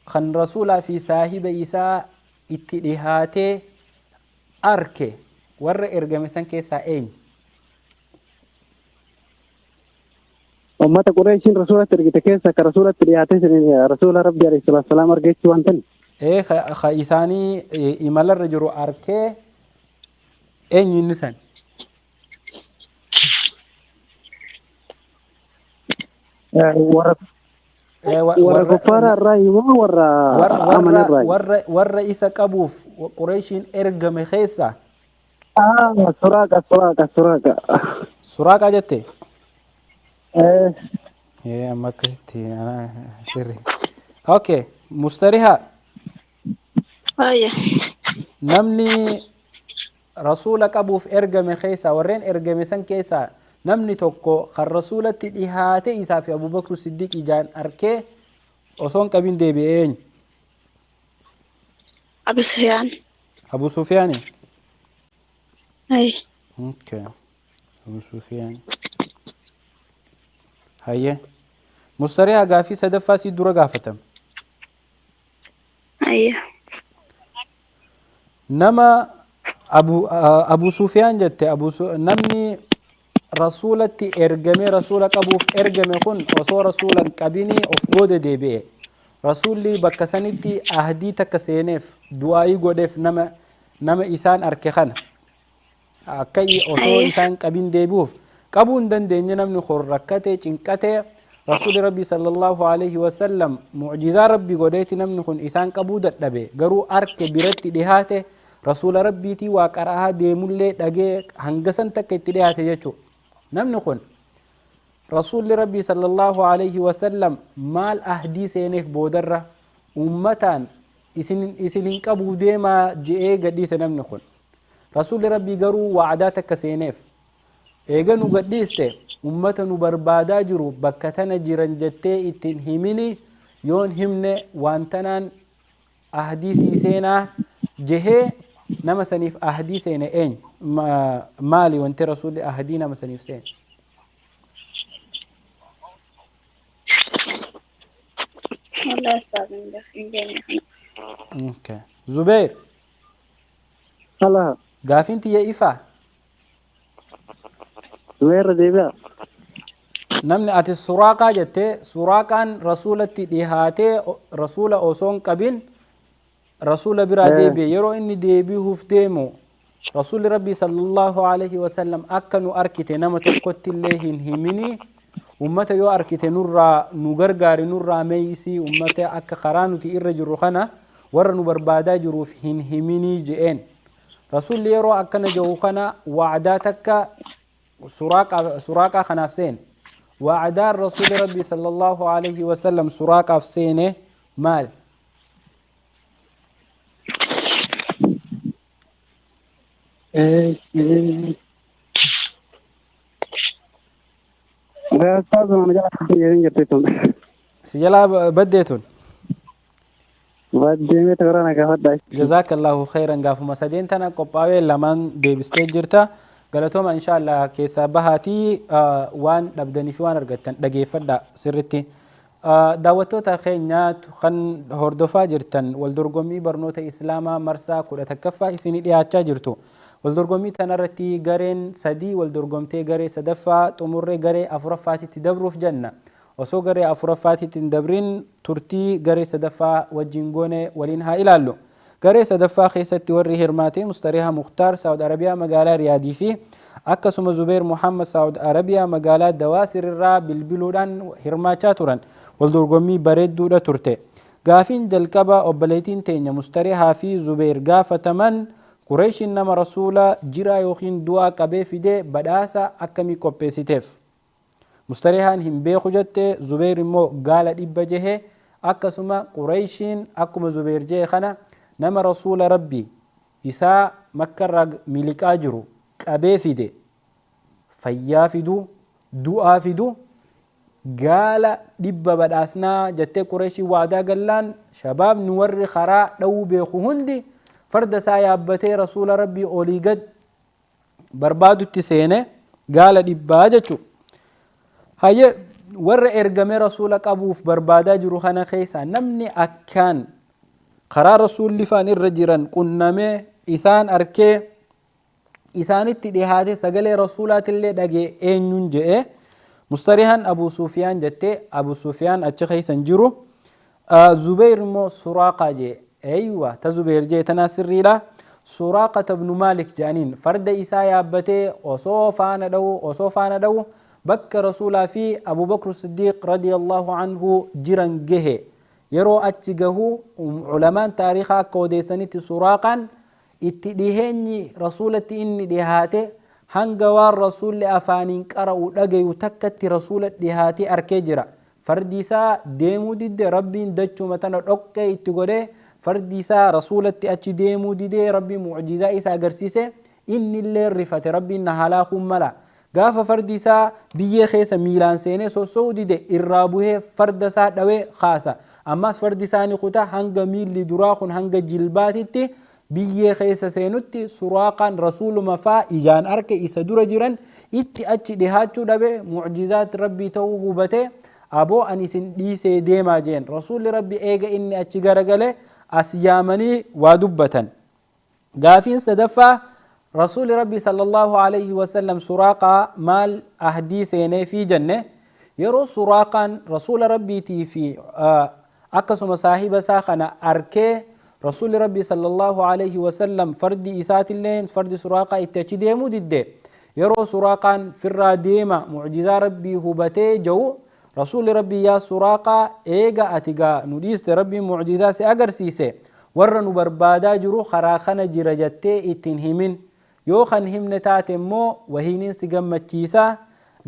خن رسولا في صاحب إيسا اتدهاته أركي ور ارغمسان كيسا اين أمة قريشين رسولة ترجت كيسا كرسولة ترياتي رسول ربي عليه الصلاة والسلام أرجيت وانتن إيه خيساني إمال الرجل أركي اين ينسان ورغفار الرأي والرئيس كبوف وقريشين ارغم خيسا سراقة جتي ايه اما كستي انا سري اوكي مستريحة Ayya. namni rasuula qabuuf ergame keessa warreen ergame san keessa namni tokko kan rasuulatti dhihaate isaa fi Abubakr Siddiq ijaan arkee osoo hin qabin deebi'ee eenyu? Abu Sufyaan. Abu Sufyaani. Ayya. Okay. Abu Sufyaan. Hayyee. Mustarihaa gaafii sadaffaa si dura gaafatama. Ayya. Nama Abu Sufyaan jette namni rasuulatti ergame rasuula qabuuf ergame kun osoo rasuula hin qabinii of booda deebi'e. Rasuulli bakka sanitti ahdii takka seeneef du'aayii godheef nama isaan arke kana akka osoo isaan qabin deebi'uuf qabuu hin dandeenye namni kun rakkate cinqate rasuulli rabbii sallallahu alaihi wasallam mucjizaa rabbii godheeti namni kun isaan qabuu dadhabe garuu arke biratti dhihaate rasuula rabbiitii waa qara'aa deemullee dhagee hangasan takka itti dhihaate jechuudha. namni kun rasuulli rabbii sallallahu alaihi wasallam maal ahdii seeneef boodarra ummataan isin hin qabuu deemaa je'ee gadhiise namni kun. Rasuulli rabbii garuu wa'adaa takka seeneef eega nu gadhiiste ummata nu barbaadaa jiru bakka tana jiran jettee ittiin himini yoon himne waan tanaan ahdii sii seenaa jehee nama saniif ahdii seene eenyu maali wanti rasuulli ahdii nama saniif seene? Okay. Zubair. Hala. Gaafin tiyya ifaa? Zubair deebi'a. Namni ati Suraaqaa jettee Suraaqaan rasuulatti dhihaatee rasuula osoo hin qabin rasuula biraa deebi'e yeroo inni deebi'uuf deemu rasuulli rabbii sallallahu alaihi wasallam akka nu arkite nama tokkotti illee hin himini ummata yoo arkite nurraa nu gargaari nurraa meeysii ummata akka karaa nuti irra jirru kana warra nu barbaadaa jiruuf hin himini je'een rasuulli yeroo akkana jedhu kana wa'adaa takka Suraaqaa kanaaf seene wa'adaan rasuulli rabbii sallallahu alaihi wasallam Suraaqaaf seene maal? Si jalaa baddeetun? Baddeemee tagarana gaafadhaa. Jazaakallahu khayran gaafuma sadeen tana qophaa'ee lamaan deebistee jirta. Galatooma inshaallah keessaa bahaatii waan dhabdanii fi waan argattan dhageeffadha sirritti. Daawwattoota keenya kan hordofaa jirtan waldorgommii barnoota Islaamaa marsaa 11ffaa isinii dhiyaachaa jirtu. Waldorgommii tanarratti gareen sadii waldorgomtee garee sadaffaa xumurree garee afuraffaatitti dabruuf jenna. Osoo garee afuraffaatitti hin dabrin turtii garee sadaffaa wajjin goone waliin haa ilaallu. Garee sadaffaa keessatti warri hirmaatee Mustariha Mukhtaar Saawud Arabiyaa magaalaa Riyaadii fi akkasuma Zubeer Muhammad Saawud Arabiyaa magaalaa Dawaasir irraa bilbiluudhaan hirmaachaa turan. Waldorgommii bareedduudha turte. Gaafiin jalqaba obboleettiin teenya Mustarihaa fi Zubeer gaafataman Qureeshiin nama rasuula jiraa yookiin du'aa qabee fidee badhaasa akkamii qopheessiteef? Mustarihaan hin beeku jette Zubeer immoo gaala 100 jehe akkasuma Qureeshiin akkuma Zubeer jehe kana nama rasuula rabbii isaa makkarraa miliqaa jiru qabee fide fayyaa fidu du'aa fidu gaala 100 badhaasnaa jettee Qureeshii waadaa gallaan shabaabni warri karaa dhawuu beeku hundi farda isaa yaabbatee rasuula rabbii olii gad barbaadutti seene gaala 100 jechuudha. Hayyee warra ergame rasuula qabuuf barbaadaa jiru kana keessa namni akkaan karaa rasuulli faan irra jiran qunnamee isaan arkee isaanitti dhihaate sagalee rasuulaatillee dhagee eenyuun je'e Mustarihaan Abu Sufyaan jettee Abu Sufyaan achi keessan jiru Zubeer immoo Suraaqaa je'e eeywa ta Zubeer je'e tanaa sirriidha. Suraaqa ibnu Maalik jedhaniin farda isaa yaabbatee osoo faana dhawu bakka rasuulaa fi Abubakr Siddiq radiyallahu anhu jiran gahe yeroo achi gahu ulamaan taariikhaa akka odeessanitti Suraaqaan itti dhiheenyi rasuulatti inni dhihaate hanga waan rasuulli afaaniin qara'u dhagayu takkatti rasuula dhihaatee arkee jira. Fardi isaa deemuu didde rabbiin dachuma tana dhoqqee itti godhee فردي سا رسولتي أتش ديمو دي ربي معجزة إسا أقرسيسي إن اللي رفت ربي إنها لا ملا قاف فردي سا بيه خيسا ميلان سيني سو دي إرابوه فرد سا دوي خاصة أما فردي ساني خطا هنگا ميل دراخن هنگا جلباتي biyye keessa seenutti suraaqaan rasuuluma faa ijaan arke isa dura jiran itti achi dhihaachuu dhabe mucjizaat rabbii ta'uu hubate aboo ani isin dhiisee deemaa jeen rasuulli rabbi eega inni achi garagale as yaamanii waa dubbatan gaafiin sadaffaa rasuulli rabbi sallallahu alayhi wasallam suraaqaa maal ahdii seenee fi jenne yeroo suraaqaan rasuula rabbiitii fi akkasuma saahiba isaa kana arkee رسول ربي صلى الله عليه وسلم فردي إسات اللين فردي سراقة اتشديمو دده يرو سراقا فرا ديما معجزة ربي هبتي جو رسول ربي يا سراقة إيغا أتيغا نديست ربي معجزة سأغر سيسي ورن بربادا جرو خراخنا جرجتي اتنهمين يو خنهم نتاتمو وهينين سيغم مچيسا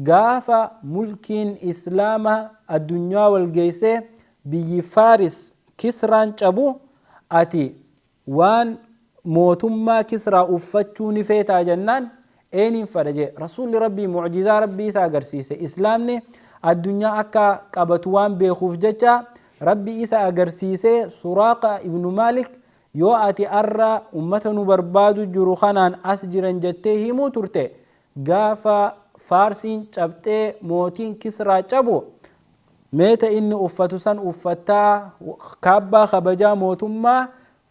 غافا ملكين إسلام الدنيا والجيسي بي فارس كسران چبو ati waan mootummaa kisraa uffachuu ni feetaa jennaan eeniin fadhaje rasuulli rabbii mucjizaa rabbii isa agarsiise islaamni addunyaa akka qabatu waan beekuuf jecha rabbii isa agarsiise suraaqa ibnu maalik yoo ati arra ummata nu barbaadu jiru kanaan as jiran jettee himuu turte gaafa faarsiin cabxee mootiin kisraa cabu meeta inni uffatu san uffataa kaabbaa kabajaa mootummaa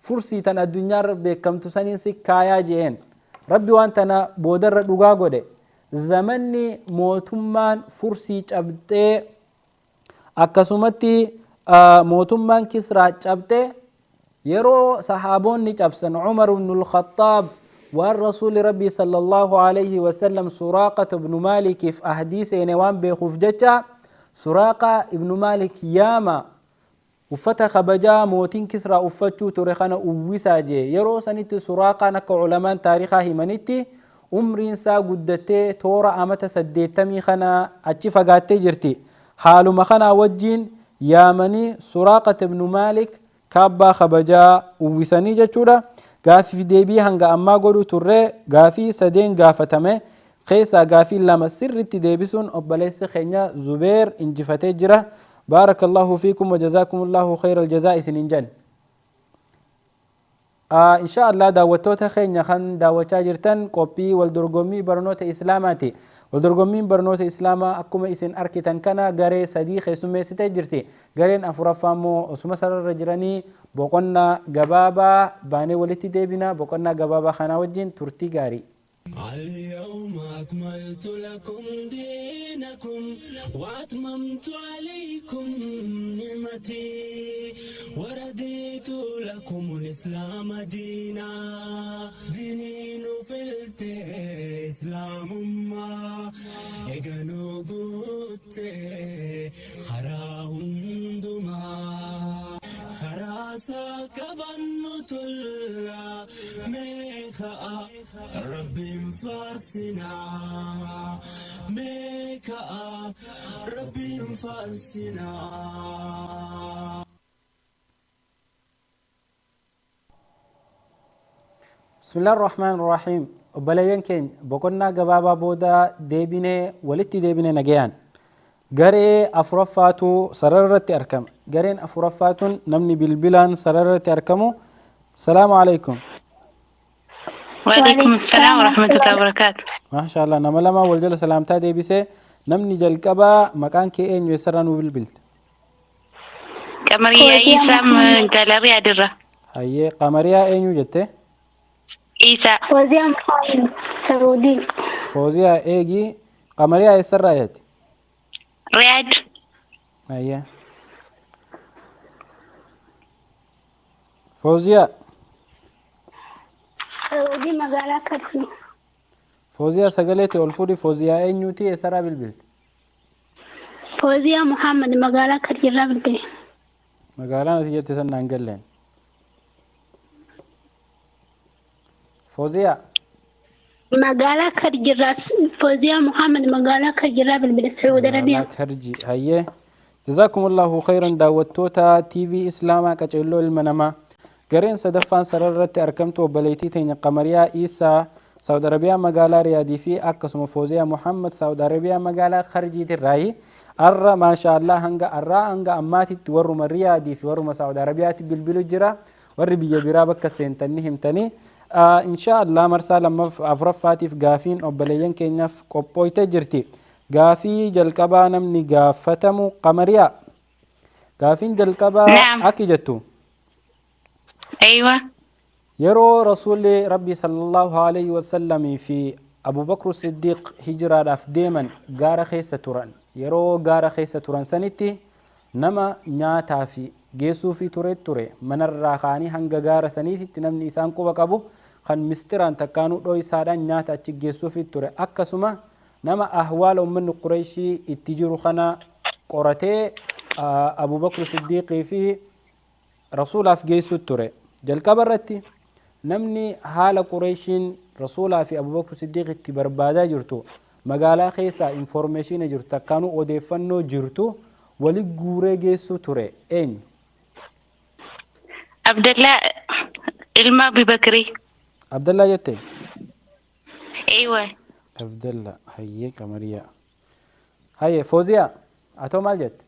fursii tan addunyaarra beekamtu saniin si kaayaa jeen rabbi waan tana boodarra dhugaa godhe zamanni mootummaan fursii cabxee akkasumatti mootummaan kisraa cabxee yeroo sahaabonni cabsan Umar ibn al-Khattab waan rasuuli rabbi sallallahu alayhi wasallam Suraaqata ibnu Maalikiif ahdii seene waan beekuuf jecha سراقة ابن مالك ياما وفتا خبجا موتين كسرى وفتشو توريخانا وويساجي يرو سنتي سراقة نكا علمان تاريخا همانيتي عمرين سا قدتي تورا آمتا سديتمي خانا أتشي فقاتي جرتي حالو مخانا وجين يامني سراقة ابن مالك كابا خبجا وويساني جاتشورا غافي في ديبي هنگا أما قولو توري غافي سدين غافتامي خيسا غافي لما سر تدبسون أبليس خينيا زبير انجفتي جرا بارك الله فيكم وجزاكم الله خير الجزاء سننجل إن شاء الله دعوتوتا خينيا خان دعوتا جرتن قوبي والدرغمي برنوت إسلاماتي والدرغمي برنوت إسلاما أكما إسن أركتن كنا غاري صديق خيسومي ستجرتي غارين أفرافامو أسوما سر رجراني بقنا غبابا باني ولتي ديبنا بقنا غبابا خانا وجين ترتي غاري اليوم أكملت لكم دينكم وأتممت عليكم نعمتي ورديت لكم الإسلام دينا دينين في الإسلام ما إجنو قلت خراهندما خراسا كبنت الله ميخا ربي فارسنا ميكا ربي فارسنا بسم الله الرحمن الرحيم وبلاين كين بقولنا جبابا بودا ديبينه ولتي ديبينه نجيان غري أفرفاتو سررت أركم غرين أفرفاتو نمني بالبلان سررت أركمو السلام عليكم وعليكم السلام ورحمة الله وبركاته ما شاء الله نملما والجل سلامتا دي بيسي نمني جلقبا مكان كي اين يسرانو بالبلت قمرية إيسا من جلابي عدرة هاي قمرية اين جتة إيسا فوزيا محمد سعودي فوزيا ايجي قمرية يسر رايت رياض هاي فوزيا سعودي مقالة كرسي فوزيا سقلتي والفودي فوزيا اين يوتي يسرا بالبلت فوزيا محمد مقالة كرسي رابلتي مقالة نتيجة تسنى انقلين فوزيا مقالة كرجراس فوزيا محمد مقالة كرجرا بالبلد السعودية العربية كرجي هاي جزاكم الله خيرا دعوتوتا تي في اسلاما كجلو المنما gareen sadaffaan sararratti argamtu obboleettii teenya qamariyaa Isaa Saudi Arabiyaa magaalaa Riyaadii fi akkasuma Fooziyaa Muhammad Saudi Arabiyaa magaalaa Kharjiitirraayi arra maashaallah hanga ammaatitti warruma Riyaadii fi warruma Saudi Arabiyaatti bilbilu jira warri biyya biraa bakka seentanii himtanii inshaallah marsaa afuraffaatiif gaafiin obboleeyyan keenyaaf qophooyte jirti. Gaafii jalqabaa namni gaafatamu qamariyaa gaafiin jalqabaa akki jettu أيوة yeroo rasuulli rabbi sallallahu alayhi wasallamii fi abubakru siddiiq hijiraadhaaf deeman gaara keessa turan yeroo gaara keessa turan sanitti nama nyaataa fi geessuu fi ture manarraa kaanii hanga gaara saniitti namni isaan quba qabu kan mistiraan takkaanuu dho'isaadhaan nyaata achi geessuu fi ture akkasuma nama ahwaala ummanni qureeshii itti jiru kana qoratee abubakru siddiiqii fi rasuulaaf geessuu ture jalqaba irratti namni haala qureeshiin rasuulaa fi abubakru siddiiq itti barbaadaa jirtu magaalaa keessaa informeeshina jirtu takkaanuu odeeffannoo jirtu wali guuree geessuu ture eenyu Abdallah ilma Abu Bakri Abdallah jette أيوة Abdallah hayyee qamariyaa hayyee Fooziyaa atoo maal jette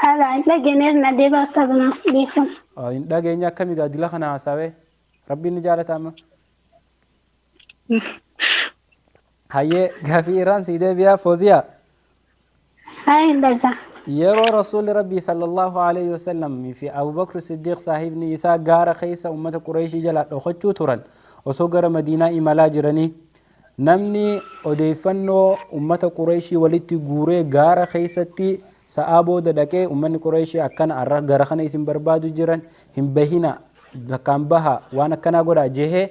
هذا عندنا جنير نديبة أستاذنا بيكم in dhageenya akkami gaadila kana haasawee rabbiin ni jaalatama hayyee gaafii irraan sii deebiyaa Fooziyaa هاي اللجة yeroo rasuulli rabbii sallallahu alayhi wasallam fi abubakr siddiiq saahibni isaa gaara keessa ummata qureeshii jalaa dhokachuu turan osoo gara madiinaa imalaa jiranii namni odeeffannoo ummata qureeshii walitti guuree gaara keessatti sa'aa booda dhaqee ummanni qureeshii akkana arra gara kana isin barbaadu jiran hin bahina bakkaan baha waan akkanaa godhaa jehee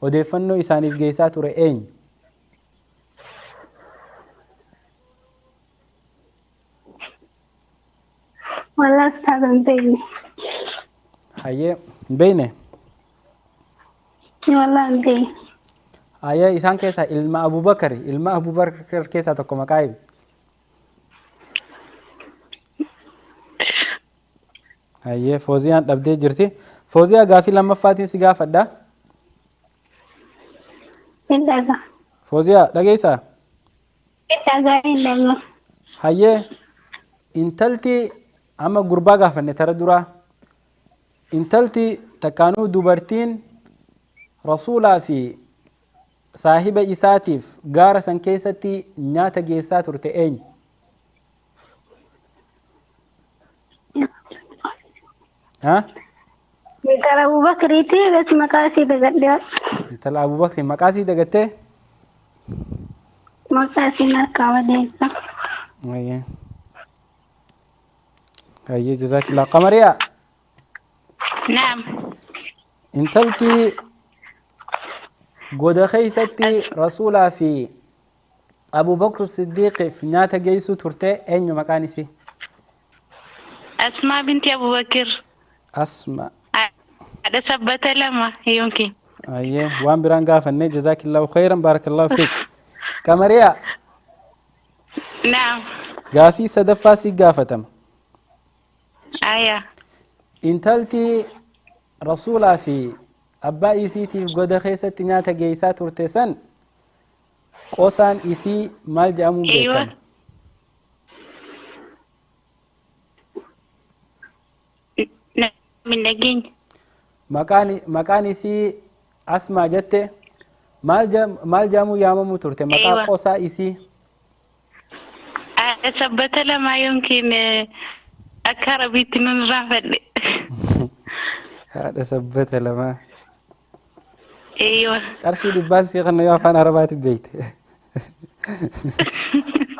odeeffannoo isaaniif geessaa ture eenyu والله أستاذ بيني hayyee hin beeyne والله بيني hayyee isaan keessaa ilma abubakar keessaa tokko maqaa himi hayyee Fooziyaan dhabdee jirti Fooziyaa gaafii lammaffaatiin si gaafadha اللجة Fooziyaa dhageessaa اللجة hayyee intalti amma gurbaa gaafanne tara duraa intalti takkaanuu dubartiin rasuulaa fi saahiba isaatiif gaara san keessatti nyaata geessaa turte eenyu ترى أبو بكر يتي بس مقاسي بقدر intala abubakri maqaa sii dagattee مقاسي مركبة ديسا hayyee hayyee jazaakillah qamariyaa نعم intalti goda keessatti rasuulaa fi abubakr siddiiqiif nyaata geessuu turte eenyu maqaan isii أسماء بنت أبو بكر asma هذا ثبت لما يمكن ayyee waan biraan gaafanne jazaakillahu khayran baarakallahu fiik qamariyaa نعم gaafii sadaffaa si gaafatama آية intalti rasuulaa fi abbaa isiitiif goda keessatti nyaata geessaa turte san qosaan isii maal jedhamuun أيوة beekama من نجين maqaan isii asmaa jette maal jedhamu yaamamu turte maqaa Eewa. qosaa isii ثبت لما يمكن أكثر بيت من رافد haadha sabbata lamaa أيوة qarshii dhibbaan sii kana yoo afaan arabaati beekte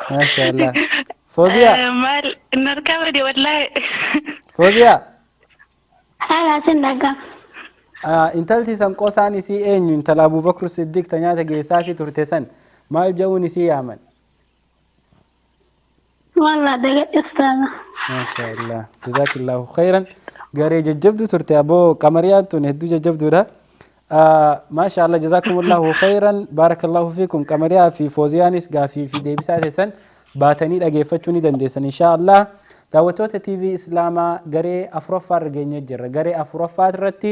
maasha allah Fooziyaa مال نركب دي والله Fooziyaa هذا اللجة intalti san qosaan isii eenyu intala abubakr siddiiq ta nyaata geessaa fi turte san maal jedhuun isii yaaman والله دقت أستاذة ما شاء الله جزاك الله خيرا قاري ججبدو ترتي أبو قمريان تون هدو ججبدو ده ما شاء الله جزاكم الله خيرا بارك الله فيكم قمريا في فوزيانيس قافي في ديبسات سن باتني أجيفتشوني دندسن إن شاء الله daawwattoota TV Islaamaa garee afuraffaa irra geenyee jirra. Garee afuraffaa irratti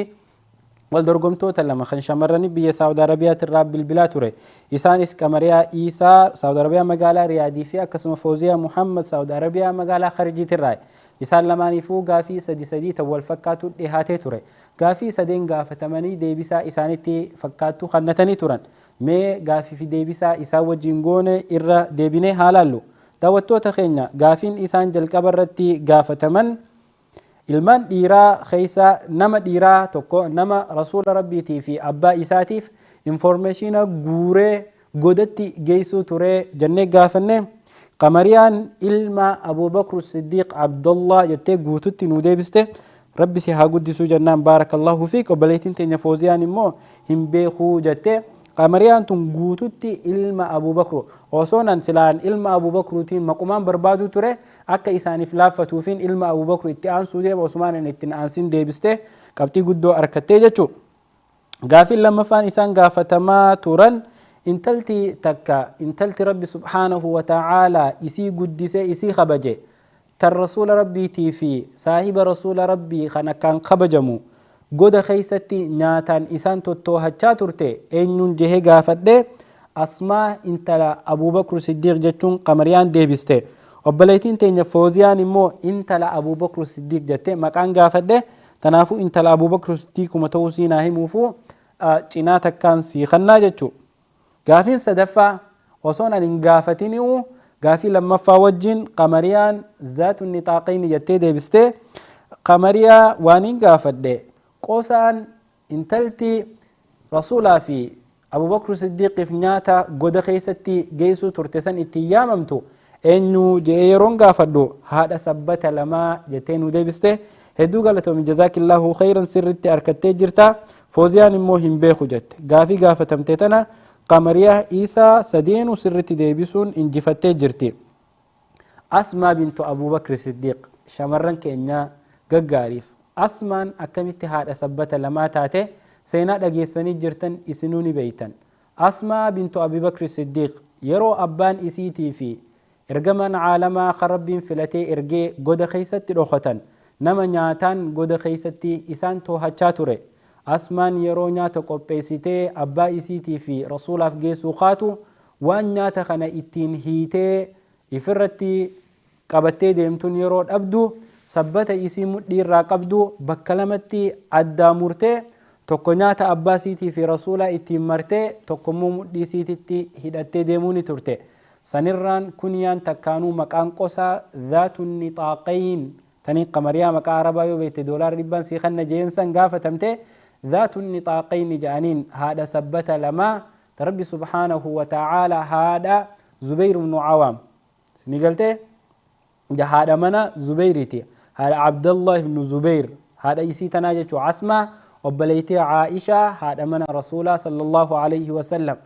wal dorgomtoota lama kan shamarranii biyya Saawud Arabiyaatti irraa bilbilaa ture. Isaanis Qamariyaa Iisaa Saawud Arabiyaa magaalaa Riyaadii fi akkasuma Fooziyaa Muhammad Saawud Arabiyaa magaalaa Kharijiitti irraa. Isaan lamaaniifuu gaafii sadii ta'u wal fakkaatu dhihaatee ture. Gaafii sadeen gaafatamanii deebisaa isaanitti fakkaattu kannatanii turan. Mee gaafii fi deebisaa isaan wajjin goone irra deebinee haa laallu. Daawwattoota keenya gaafiin isaan jalqaba irratti gaafataman ilmaan dhiiraa keessa nama dhiiraa tokko nama rasuula rabbiitii fi abbaa isaatiif informeeshina guuree godatti geessuu ture jennee gaafanne. Qamariyaan ilma Abubakr Siddiq Abdullah jettee guututti nu deebiste. Rabbi si haa guddisuu jennaan baarakallahu fiik. Obboleettiin teenya Fooziyaan immoo hin beekuu jettee. Qamariyaan tun guututti ilma Abubakr osoonan silaan ilma Abubakruutiin maqumaan barbaadu ture akka isaaniif laaffatuufiin ilma Abubakr itti aansuu deeba Osmaanin ittiin aansin deebiste qabxii guddoo arkattee jechuudha. Gaafiin lammaffaan isaan gaafatamaa turan intalti takka intalti Rabbi subhaanahu wa ta'aalaa isii guddisee isii kabaje tan rasuula rabbiitii fi saahiba rasuula rabbii kan akkaan kabajamu goda keessatti nyaataan isaan tottoohachaa turte eenyuun jehee gaafadhe Asmaa intala Abubakr Siddiq jechuun Qamariyaan deebiste. Obboleettiin teenya Fooziyaan immoo intala Abubakr Siddiq jette maqaan gaafadhe. Tanaafuu intala Abubakr Siddiq kuma ta'uu siinaa himuufuu cinaa takkaan sii kannaa jechuudha. Gaafiin sadaffaa osoon ani hin gaafatiniu gaafii lammaffaa wajjin Qamariyaan zaatu nixaaqayni jettee deebiste. Qamariyaa waan hin gaafadhe qosaan intalti rasuulaa fi Abubakr Siddiqiif nyaata goda keessatti geessuu turte san itti yaamamtu eenyu jee yeroon gaafadhu haadha sabbata lamaa jettee nu deebiste. Hedduu galatoomi jazaakillaahu khayran sirritti arkattee jirta. Fooziyaan immoo hin beeku jette. Gaafii gaafatamte tana Qamariyaa Iisaa sadeenu sirritti deebisuun injifattee jirti. Asmaa bintu Abubakr Siddiq shamarran keenya gaggaariif Asmaan akkamitti haadha sabbata lamaa taate seenaa dhageessanii jirtan isinuu ni beeytan. Asmaa bintu Abubakr Siddiq yeroo abbaan isiitii fi ergamaan caalamaa kan rabbiin filatee ergee goda keessatti dhokatan nama nyaataan goda keessatti isaan toohachaa ture. Asmaan yeroo nyaata qopheessitee abbaa isiitii fi rasuulaaf geessuu kaatu waan nyaata kana ittiin hiitee ifirratti qabattee deemtuun yeroo dhabdu sabbata isii mudhii irraa qabdu bakka lamatti addaa murtee tokko nyaata abbaa isiitii fi rasuulaa ittiin martee tokkommoo mudhii isiititti hidhattee deemuu ni turte. Sanirraan kunyaan takkaanuu maqaan qosaa zaatun nixaaqayn tanii Qamariyaa maqaa arabaa yoo beekte doolaara dhibbaan sii kanna jeensan gaafatamte zaatun nixaaqayni jedhaniin haadha sabbata lamaa rabbi subhaanahu wa ta'aalaa haadha Zubayr ibnu Cawaam ni galtee haadha mana Zubayriiti haadha Abdallah ibnu Zubayr haadha isii tanaa jechuu Asmaa obboleettii Caaishaa haadha mana rasuulaa sallallahu alayhi wa sallam.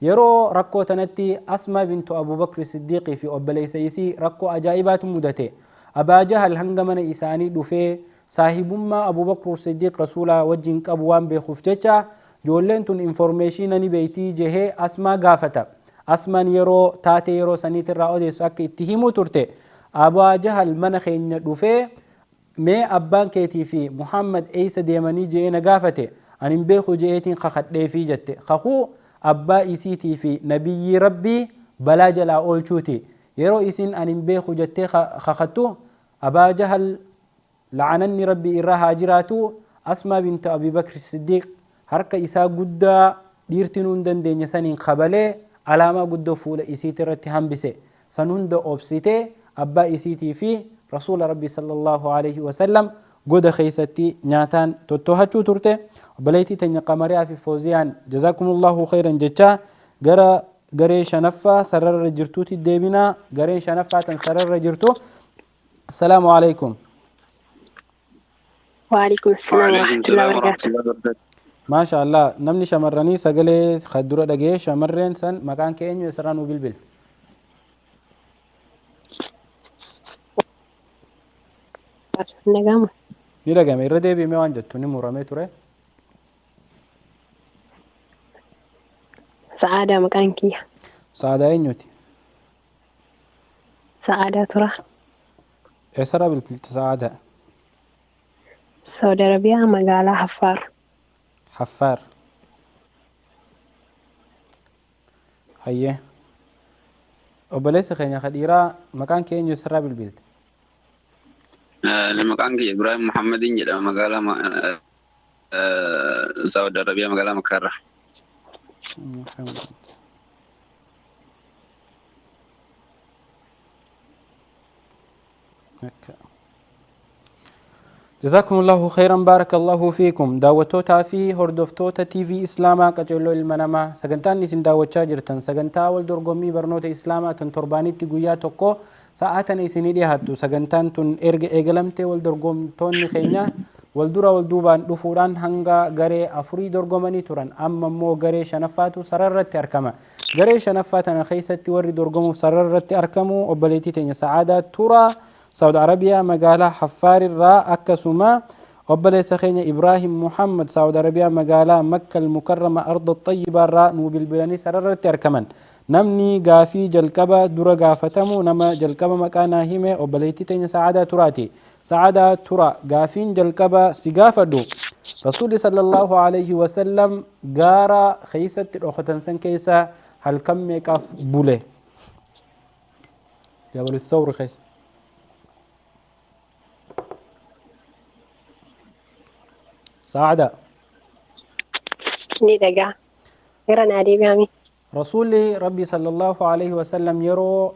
Yeroo rakkoo tanatti Asmaa bintu Abubakr Siddiqii fi obboleessa isii rakkoo ajaa'ibaatu mudate. Abaa Jahal hanga mana isaanii dhufee saahibummaa Abubakr Siddiq rasuulaa wajjin qabu waan beekuuf jecha ijoolleen tun informeeshina ni beeytii jehee Asmaa gaafata. Asmaan yeroo taate yeroo saniitirraa odeessu akka itti himuu turte. Abaa Jahal mana keenya dhufee mee abbaan keetii fi Muhammad eeysa deemanii jee na gaafate ani hin beeku jeetiin kakadheefii jette. Kakuu abbaa isiitii fi nabiyyi rabbii balaa jalaa oolchuuti. Yeroo isin ani hin beeku jettee kakattu Abaa Jahal la'ananni rabbii irraa haa jiraatu Asmaa bintu Abubakr Siddiq harka isaa guddaa dhiirtinuu hin dandeenye saniin kabalee alaamaa guddoo fuula isiitii irratti hambise. San hunda obsitee abbaa isiitii fi rasuula rabbii sallallahu alayhi wa sallam goda keessatti nyaataan tottoohachuu turte. Obboleettii teenya Qamariyaa fi Fooziyaan jazaakumullahu khayran jechaa gara garee shanaffaa sararra jirtuutti deebinaa. Gareen shanaffaa tan sararra jirtu. Assalaamu alaykum. وعليكم السلام ورحمة الله وبركاته. ما شاء الله نمني شمرني سجلة خدورة دقيقة شمرين سن مكان كأنه يسرانو بالبل. نجامة. نيجا ميرة ده بيمي وانجت توني مرامي ترى. سعادة مكان كيا. سعادة إنيوتي. سعادة ترى. eessarraa bilbilta Sa'aadaa? Saudi Arabiyaa magaalaa Affaar. Affaar. Hayyee. Obboleessa keenya dhiiraa maqaan kee eenyu eessarraa bilbilte? Maqaan kiyya Ibrahim Muhammadin jedhama magaalaa Saudi Arabiyaa magaalaa Makkaarraa. جزاكم الله خيرا بارك الله فيكم داوتوتا في هردفتوتا تي في اسلاما قجلو المنما سغنتان نسين داوچا جرتن سغنتا ول درغومي برنوتا اسلاما تن توربانيتي گويا توكو ساعتن اسيني دي هاتو سغنتان تن ارغ ايگلمتي ول درغوم تون خينيا ول دورا ول دوبان دفوران هنگا غري افري درغومني توران اما مو غري شنفاتو سررت اركما غري شنفاتن خيستي ور درغوم سررت اركمو وبليتي تن سعاده تورا سعود عربية مقالة حفار الراء أكسما وبليس خيني إبراهيم محمد سعود عربية مقالة مكة المكرمة أرض الطيبة الراء نوبل بلاني سرر تركمن نمني قافي جلكبة درا قافتمو نما جلكبة مكانا هيمة وبليتي تين سعادة تراتي سعادة ترى قافين جلكبة سقافة دو رسول صلى الله عليه وسلم قارا خيسة الأخوة سن كيسة هل كم ميكاف بوله جبل الثور خيس سعادة Ni غير نادي بامي. رسول ربي صلى الله عليه وسلم يرو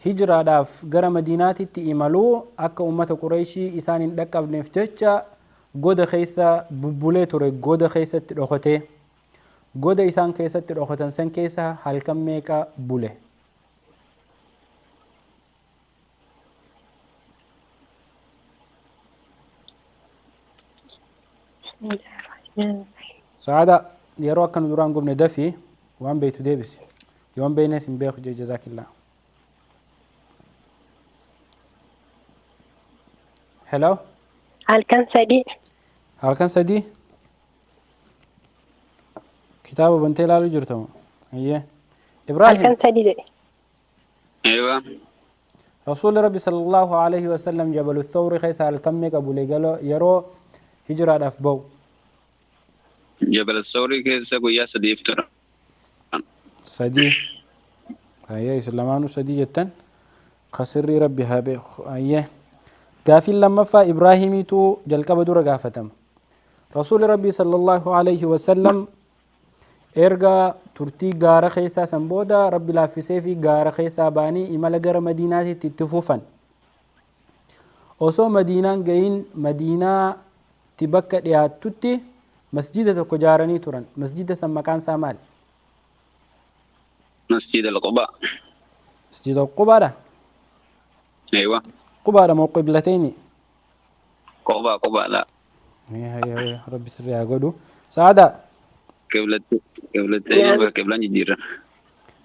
هجرة داف غير مدينات تيمالو أكا أمة قريشي إسان دكاف نفتشا غود خيسا ببوليتو ري غود خيسا تدوخوتي غود إسان كيسا تدوخوتن سن كيسا هل كم ميكا بولي سعادة يروى كانوا دوران قبل دفي وان بيتو ديبس يوم بينس بيخ جزاك الله. هلو هل كان سدي؟ هل كان سدي؟ كتاب بنتي لالو جرتم ايه هل ابراهيم كان سدي دي؟ ايوه رسول ربي صلى الله عليه وسلم جبل الثور خيس هل كم ابو ليغلو يرو هجرة دافبو جبل الثوري كيسا قويا سديف ترى سدي ايه سلمانو سدي جتن خسري ربي هابي ايه قافل لما فا ابراهيمي تو جلقب دور قافتم رسول ربي صلى الله عليه وسلم ارغا ترتي غار خيسا سنبودا ربي لافسي في غار خيسا باني امال غر مدينه تتفوفن اوسو مدينه غين مدينه تبكى دياتوتي مسجد تكجارني تورن مسجد سمكان سامال مسجد القباء مسجد القباء ده ايوه قباء ده مو قبلتين قباء لا هي ربي سر يا غدو سعاده قبلتين قبلان جديرة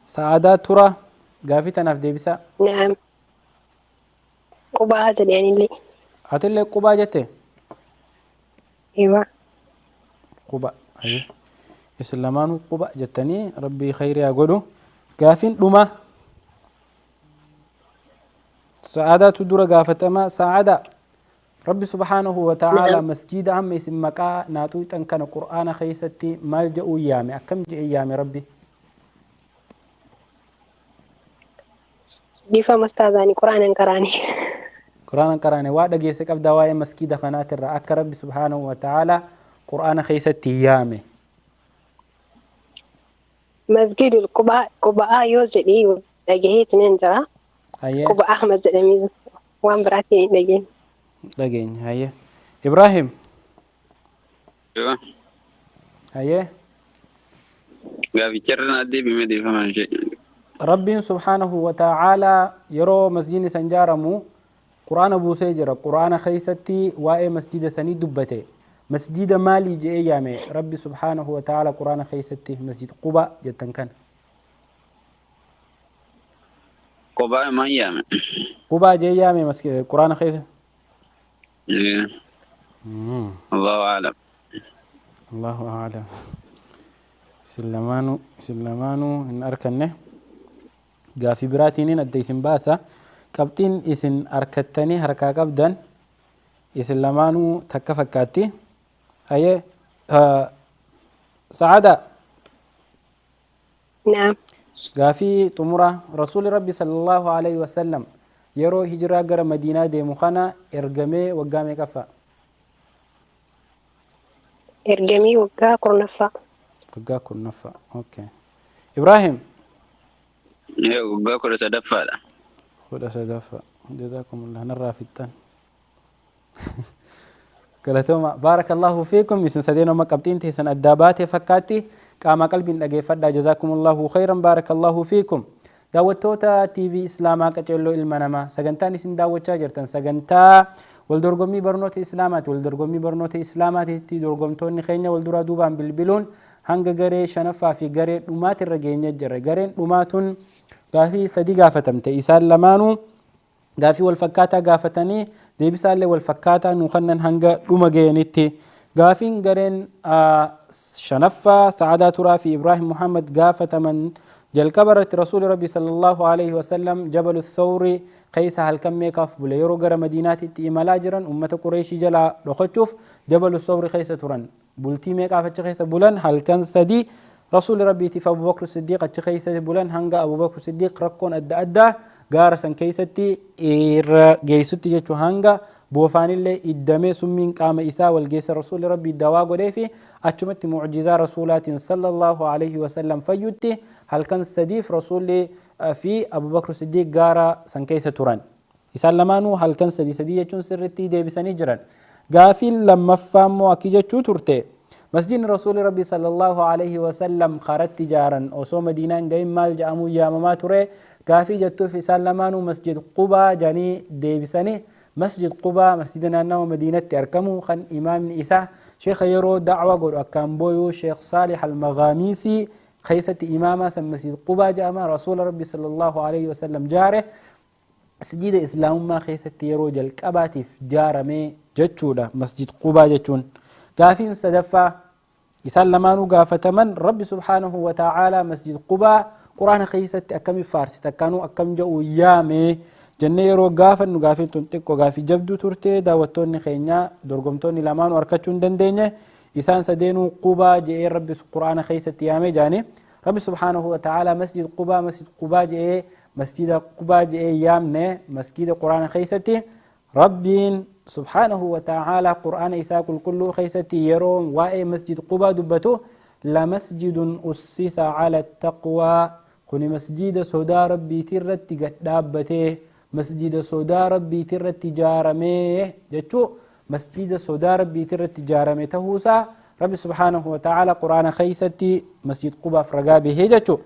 سعاده ترى غافي تناف ديبسا نعم. قبعة يعني اللي هاتلي قباء جته ايوه قباء ايه اسلامانو قباء جتني ربي خير يا غدو غافين دوما سعاده تدور غافتما سعاده ربي سبحانه وتعالى مسجد عم يسمكا ناتو تنكن قرآن خيستي ملجأ يامي أكم جئ يامي ربي ديفا مستاذاني قرآن قرآن وادا جيسك أبدا وايا مسجد خنات الرأك ربي سبحانه وتعالى قرآن خيستي يامي مسجد القباء يوزدي لقيت ننجرة هيا قباء أحمد زلميز وان براتي لقين لقين هيا إبراهيم ايوه هيا غافي تشرنا دي بمدي فما شيء ربي سبحانه وتعالى يرو مسجد سنجارمو قرآن أبو سيجر قرآن خيستي واي مسجد سني دبته مسجد مالي جئ يامي ربي سبحانه وتعالى قرآن خيستي مسجد قباء جتن كان قباء ما يامي قباء جئ يامي مسجد قرآن خيست إيه. الله أعلم الله أعلم سلمانو إن أركنه قافي براتينين أديسن باسا qabxiin isin harkattanii harkaa qabdan isin lamaanuu takka fakkaatti. Haye Saada. نعم. gaafii xumura rasuuli rabbi sallallahu alaihi wasallam yeroo hijiraa gara madiinaa deemu kana ergamee waggaa meeqaffa? إرجمي وقا قرنفا. waggaa kurnaffaa. Okay. Ibrahim. waggaa 13ffaadha. 13ffaa. jazakumullah narraa fixxan. galatooma baarakallahu fiikum isin sadeenoma qabxiin teessan addaa baatee fakkaatti qaama qalbiin dhageeffadhaa jazakumullahu khayran baarakallahu fiikum. daawwattoota TV Islaamaa qaceelloo ilma namaa sagantaan isin daawwachaa jirtan sagantaa waldorgommii barnoota Islaamaati. waldorgommii barnoota Islaamaatiitti dorgomtoonni keenya walduraa duubaan bilbiluun hanga garee shanaffaa fi garee dhumaatti irra geenye jirra. gareen dhumaatun gaafii sadii gaafatamte isaan lamaanuu gaafii wal fakkaataa gaafatanii deebisaallee wal fakkaataa nu kannan hanga dhuma geenitti. gaafiin gareen shanaffaa Sa'aadaa Turaa fi Ibrahim Muhammad gaafataman jalqaba irratti rasuuli rabbi sallallahu alaihi wasallam jabalu thawri keessa halkan meeqaaf bule yeroo gara madiinaatitti imalaa jiran ummata qureeshii jalaa dhokachuuf jabalu thawri keessa turan bultii meeqaaf achi keessa bulan halkan sadii rasuuli rabbiitiif abubakr siddiiq achi keessa bulan hanga abubakr siddiiq rakkoon adda addaa gaara san keessatti irra geessutti jechuu hanga boofaanillee iddamee summiin qaama isaa walgeessa rasuuli rabbii dawaa godhee fi achumatti mucjizaa rasuulaatiin sallallahu alaihi wasallam fayyutti halkan sadiif rasuulli fi abubakr siddiiq gaara san keessa turan. isaan lamaanuu halkan sadii jechuun sirritti deebisanii jiran. gaafiin lammaffaa immoo akki jechuu turte masjidni rasuuli rabbii sallallahu alaihi wasallam karatti ijaaran osoo madiinaan gahin maal jedhamuu yaamamaa ture gaafii jettuuf isaan lamaanuu masjid qubaa jedhanii deebisanii مسجد قباء مسجدنا ناو مدينة أركمو خن إمام إساء شيخ يرو دعوة قول أكام بويو شيخ صالح المغاميسي خيسة إمامة سم مسجد قباء جاءما رسول ربي صلى الله عليه وسلم جاره سجد إسلام ما خيسة يرو جل كباتف جارمي جتشودا مسجد قباء جتشون قافين صدفة يسلمانو قافة من ربي سبحانه وتعالى مسجد قباء قرآن خيسة أكم فارس تكانو أكم جو يامي jennee yeroo gaafannu gaafiin tun xiqqoo gaafii jabduu turte daawwattoonni keenya dorgomtoonni lamaanuu harkachuu hin dandeenye isaan sadeenuu qubaa je'ee rabbi quraana keessatti yaamee jaane rabbi subhaanahu wa ta'ala masjid qubaa je'ee masjida qubaa je'ee yaamne masjida quraana keessatti rabbiin subhaanahu wa ta'ala quraana isaa qulqulluu keessatti yeroo waa'ee masjid qubaa dubbatu lamasjidun ussisa ala taqwaa kuni masjida sodaa rabbiitii irratti gad dhaabbatee مسجد صدا ربي ترت جارمه جتو مسجد صدا ربي ترت جارمه تهوسا ربي سبحانه وتعالى قرآن خيستي مسجد قباء فرقابه جتو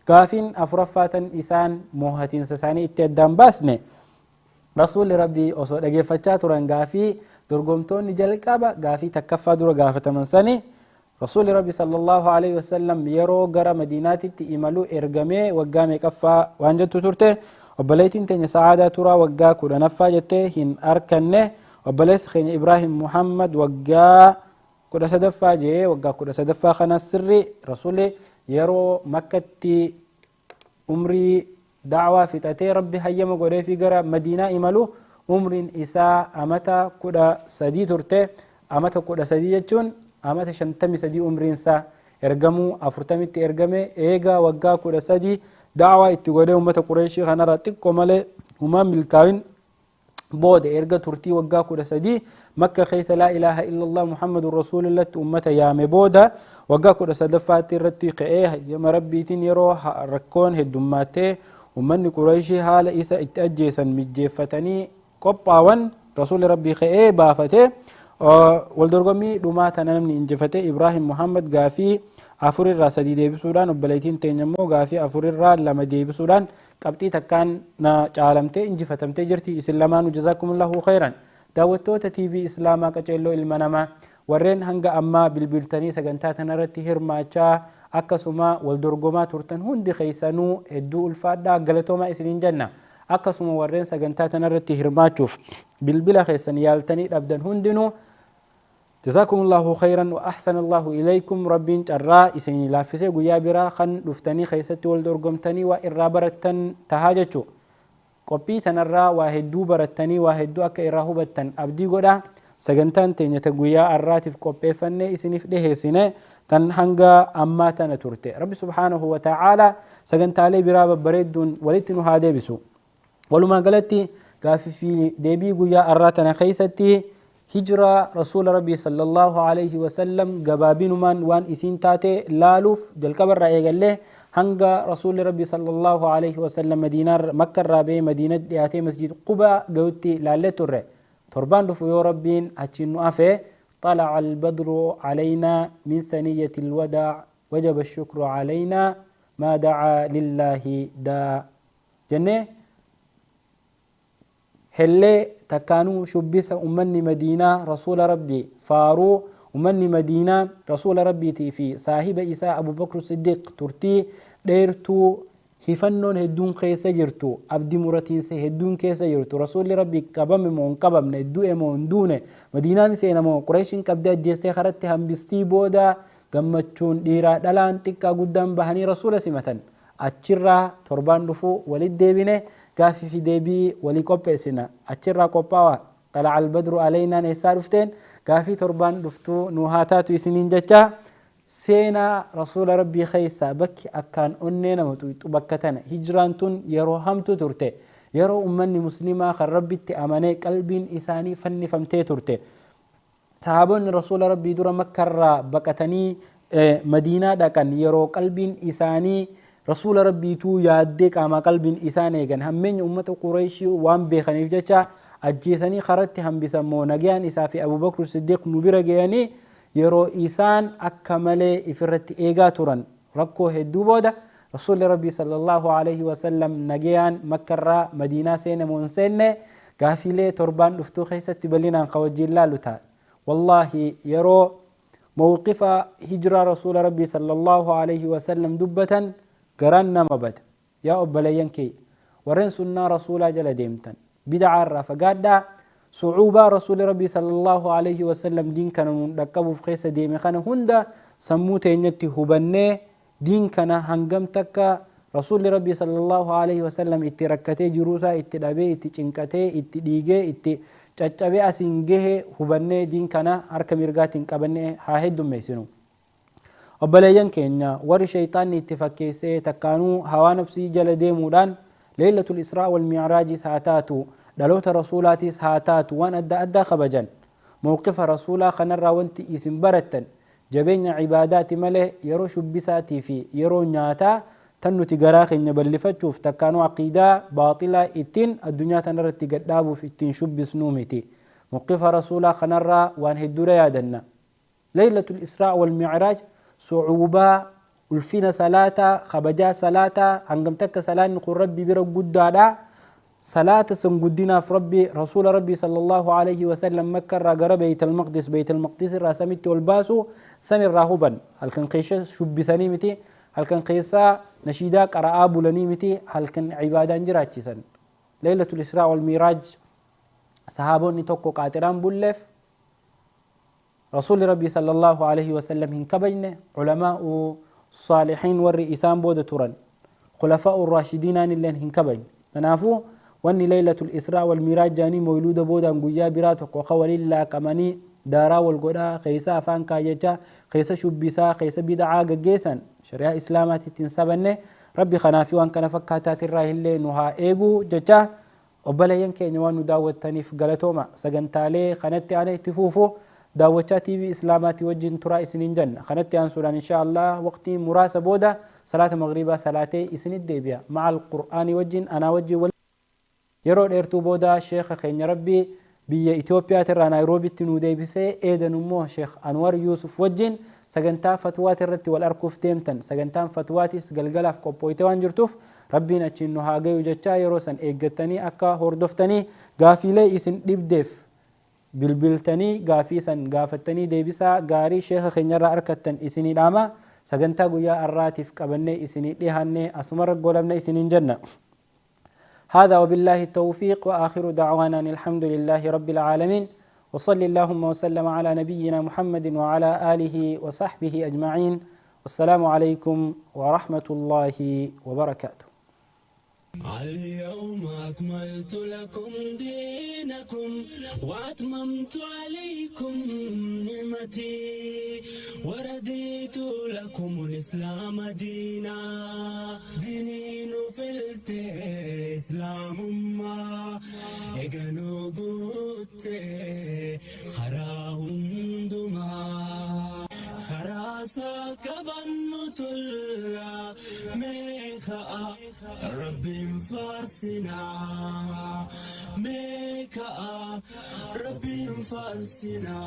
كافين أفرفات إنسان موهتين سساني اتدام باسني رسول ربي أصول أجفتات رنقافي درقمتون نجل كابا قافي تكفى در قافة من سني رسول ربي صلى الله عليه وسلم يرو قرى مدينات إمالو إرقامي وقامي كفى وانجتو ترته وبليتين تاني سعادة ترى وقا كودا نفا جته هن أركنه وبليس خين إبراهيم محمد وقا كودا سدفا جيه وقا كودا سدفا خنا السري رسولي يرو مكة أمري دعوة في تاتي ربي هيا مقودي في قرى مدينة إمالو أمر إساء أمتا كودا سدي ترته أمتا كودا سدي جتون أمتا شنتمي سدي أمر إنسا إرقمو أفرتمي إرقمي إيغا وقا كودا سدي دعوة اتقودي أمة قريشي خنرا تقو مالي هما ملكاوين بود إرقا ترتي وقا كودا سدي مكة خيس لا إله إلا الله محمد رسول الله أمة يامي بودا وقا كودا سدفاتي رتي قئيه يما ربيتين يروح ركون هدوماتي ومن قريشي حال إسا اتأجيسا مجيفتني قبعوان رسول ربي قئيه بافتي والدرقمي لماتنا نمني انجفتي إبراهيم محمد قافي أفور الراسدي دي بسودان وبليتين تنمو غافي أفور الرا لما دي بسودان قبتي تكان نا عالمتي انجي فتمتي جرتي إسلامان وجزاكم الله خيرا داوتوتا تي في إسلاما كجلو المنما ورين هنگا أما بالبلتاني سغنتاتنا رتي هرماچا أكسما والدرقما ترتن هندي خيسانو هدو الفادا غلطوما إسلين جنة أكسما ورين سغنتاتنا رتي هرماچوف بالبلا خيسان يالتني أبدن هندنو جزاكم الله خيرا وأحسن الله إليكم ربين جرا إسني لافسي قيا برا خن لفتني خيستي والدرقمتني وإرابرتن تهاجتو qophii tanarraa waa hedduu barattanii waa hedduu akka irraa hubattan abdii godha. sagantaan teenya ta guyyaa har'aatiif qopheeffannee isiniif dhiheessine tan hanga ammaa tana turte. Rabbi subhaanahu wa ta'ala sagantaalee biraa babbareedduun walitti nu haa deebisu. walumaa galatti gaafii fi deebii guyyaa har'aa tana keessatti hijraa rasuula rabbii sallallahu alaihi wasallam gabaabinumaan waan isiin taate laaluuf jalqabarraa eegallee hanga rasuulli rabbii sallallahu alaihi wasallam madiinaa makkarraa ba'ee madiina dhiyaatee masjid qubaa ga'utti laallee turre. torbaan dhufu yoo rabbiin achiin nu afe طلع البدر علينا من ثنية الوداع وجب الشكر علينا ما دعا لله دا جنة هلي تكانوا شبس أمني مدينة رسول ربي فارو أمني مدينة رسول ربي في صاحب إساء أبو بكر الصديق ترتي ديرتو hifannoon hedduun keessa jirtu abdii muratiinsa hedduun keessa jirtu rasuulli rabbii qabame moo hin qabamne du'e moo hin duune madiinaan seena moo qureeshiin qabdee ajjeestee karatti hambistii booda gammachuun dhiiraa dhalaan xiqqaa guddaan bahanii rasuula simatan achirraa torbaan dhufu walit deebine gaafii fi deebii walii qopheessina achirraa qophaawa طلع البدر علينا eessaa dhufteen gaafii torbaan dhuftu nu haa taatu isiniin jecha seenaa rasuula rabbii keessa bakki akkaan onnee nama tuqxu bakka tana hijraan tun yeroo hamtu turte yeroo ummanni muslimaa kan rabbitti amanee qalbiin isaanii fannifamtee turte sahaabonni rasuula rabbii dura makkarraa baqatanii madiinaa dhaqan yeroo qalbiin isaanii rasuula rabbiituu yaaddee qaamaa qalbiin isaan eegan hammeenya ummata qureeshii waan beekaniif jecha ajjeesanii karatti hambisan moo nagayaan isaa fi abubakr siddiq nu bira ga'anii yeroo isaan akka malee ifirratti eegaa turan rakkoo hedduu booda rasuulli rabbii sallallahu alaihi wasallam nagayaan makkarraa madiinaa seene moo hin seenne gaafiilee torbaan dhuftuu keessatti bal'inaan wajjin laallu ta'a. wallaahi yeroo mawqifa hijraa rasuula rabbii sallallahu alaihi wasallam dubbatan garaan nama bada. yaa obboleeyyan kee warreen sunnaa rasuulaa jala deemtan bid'aa irraa fagaadhaa. صعوبة رسول ربي صلى الله عليه وسلم دين كان نقبوا في خيسة ديمي خانا هندا سموته ينتي هبني دين كان هنگم تكا رسول ربي صلى الله عليه وسلم اتركته جروسا اتدابي اتچنكته اتديگه اتچچبه اسنگه هبني دين كان اركم ارغاتين قبني هاهد ميسنو وبلين كينيا ور شيطان اتفكيسه تكانو هوا نفسي جل ديمودان ليلة الإسراء والمعراج ساتاتو دلوت رسولاتيس هاتات وان أدى خبجا موقف رسولا خنرا وانت اسم برتن جبين عبادات مله يرو شبساتي في يرو نياتا تنو تقراخ نبلفت شوف تكانو عقيدة باطلة اتين الدنيا تنرت تقدابو في اتين شبس نومتي موقف رسولا خنرا وان هدو ريادنا ليلة الإسراء والمعراج صعوبة الفين صلاة خبجا صلاة عنقمتك صلاة نقول ربي برو قدادا صلاة سنقدنا في ربي رسول ربي صلى الله عليه وسلم مكة راقر بيت المقدس الراسمت والباسو سن الراهبا هل كان قيشة شب سنيمتي هل كان قيسا نشيدا قرآب لنيمتي هل كان عبادة جراتي سن ليلة الإسراء والميراج صحابون توقو قاتران بولف رسول ربي صلى الله عليه وسلم هنكبين علماء الصالحين والرئيسان بودة توران خلفاء الراشدين اللين هنكبين ننافو واني ليلة الإسراء والميراج جاني مولود بودا نقويا براتك وخوال الله كماني دارا والقدا خيسا أفان كايجا خيسا شبسا خيسا بدعا قيسا شريعة إسلامات تنسبني ربي خنافي وان كان فكاتات الراه اللي نها إيغو ججا وبلا ينكي نوان داوة تانيف غلطوما سغنتالي خانتي عليه تفوفو داوة تي في إسلامات وجن ترى إسنين جنة خانتي أنسولان إن شاء الله وقتي مراسة بودا صلاة مغربة صلاة إسن الديبيا مع القرآن وجن أنا وجي yeroo dheertuu booda sheekha keenya rabbii biyya Itoophiyaa irraa Naayiroobitti nu deebisee eedan immoo sheekh Anwar Yusuf wajjin sagantaa fatwaati irratti wal arkuuf deemtan sagantaan fatwaatis galgalaaf qophooyte waan jirtuuf rabbiin achiin nu haa gayu jechaa yeroo san eeggattanii akka hordoftanii gaafiilee isin dhibdeef bilbiltanii gaafii san gaafattanii deebisaa gaarii sheekha keenya irraa arkattan isinii dhaama sagantaa guyyaa har'aatiif qabannee isinii dhiyaannee asuma goolabne isiniin jenna. هذا وبالله التوفيق وآخر دعوانا الحمد لله رب العالمين وصلى اللهم وسلم على نبينا محمد وعلى آله وصحبه أجمعين والسلام عليكم ورحمة الله وبركاته. اليوم أكملت لكم دينكم وأتممت عليكم نعمتي ورديت لكم الإسلام دينا ديني نفلت إسلام ما إجنو قلت خراهم دما خراسا كبنو تلا ميخا ربي مفارسنا ميكا ربي مفارسنا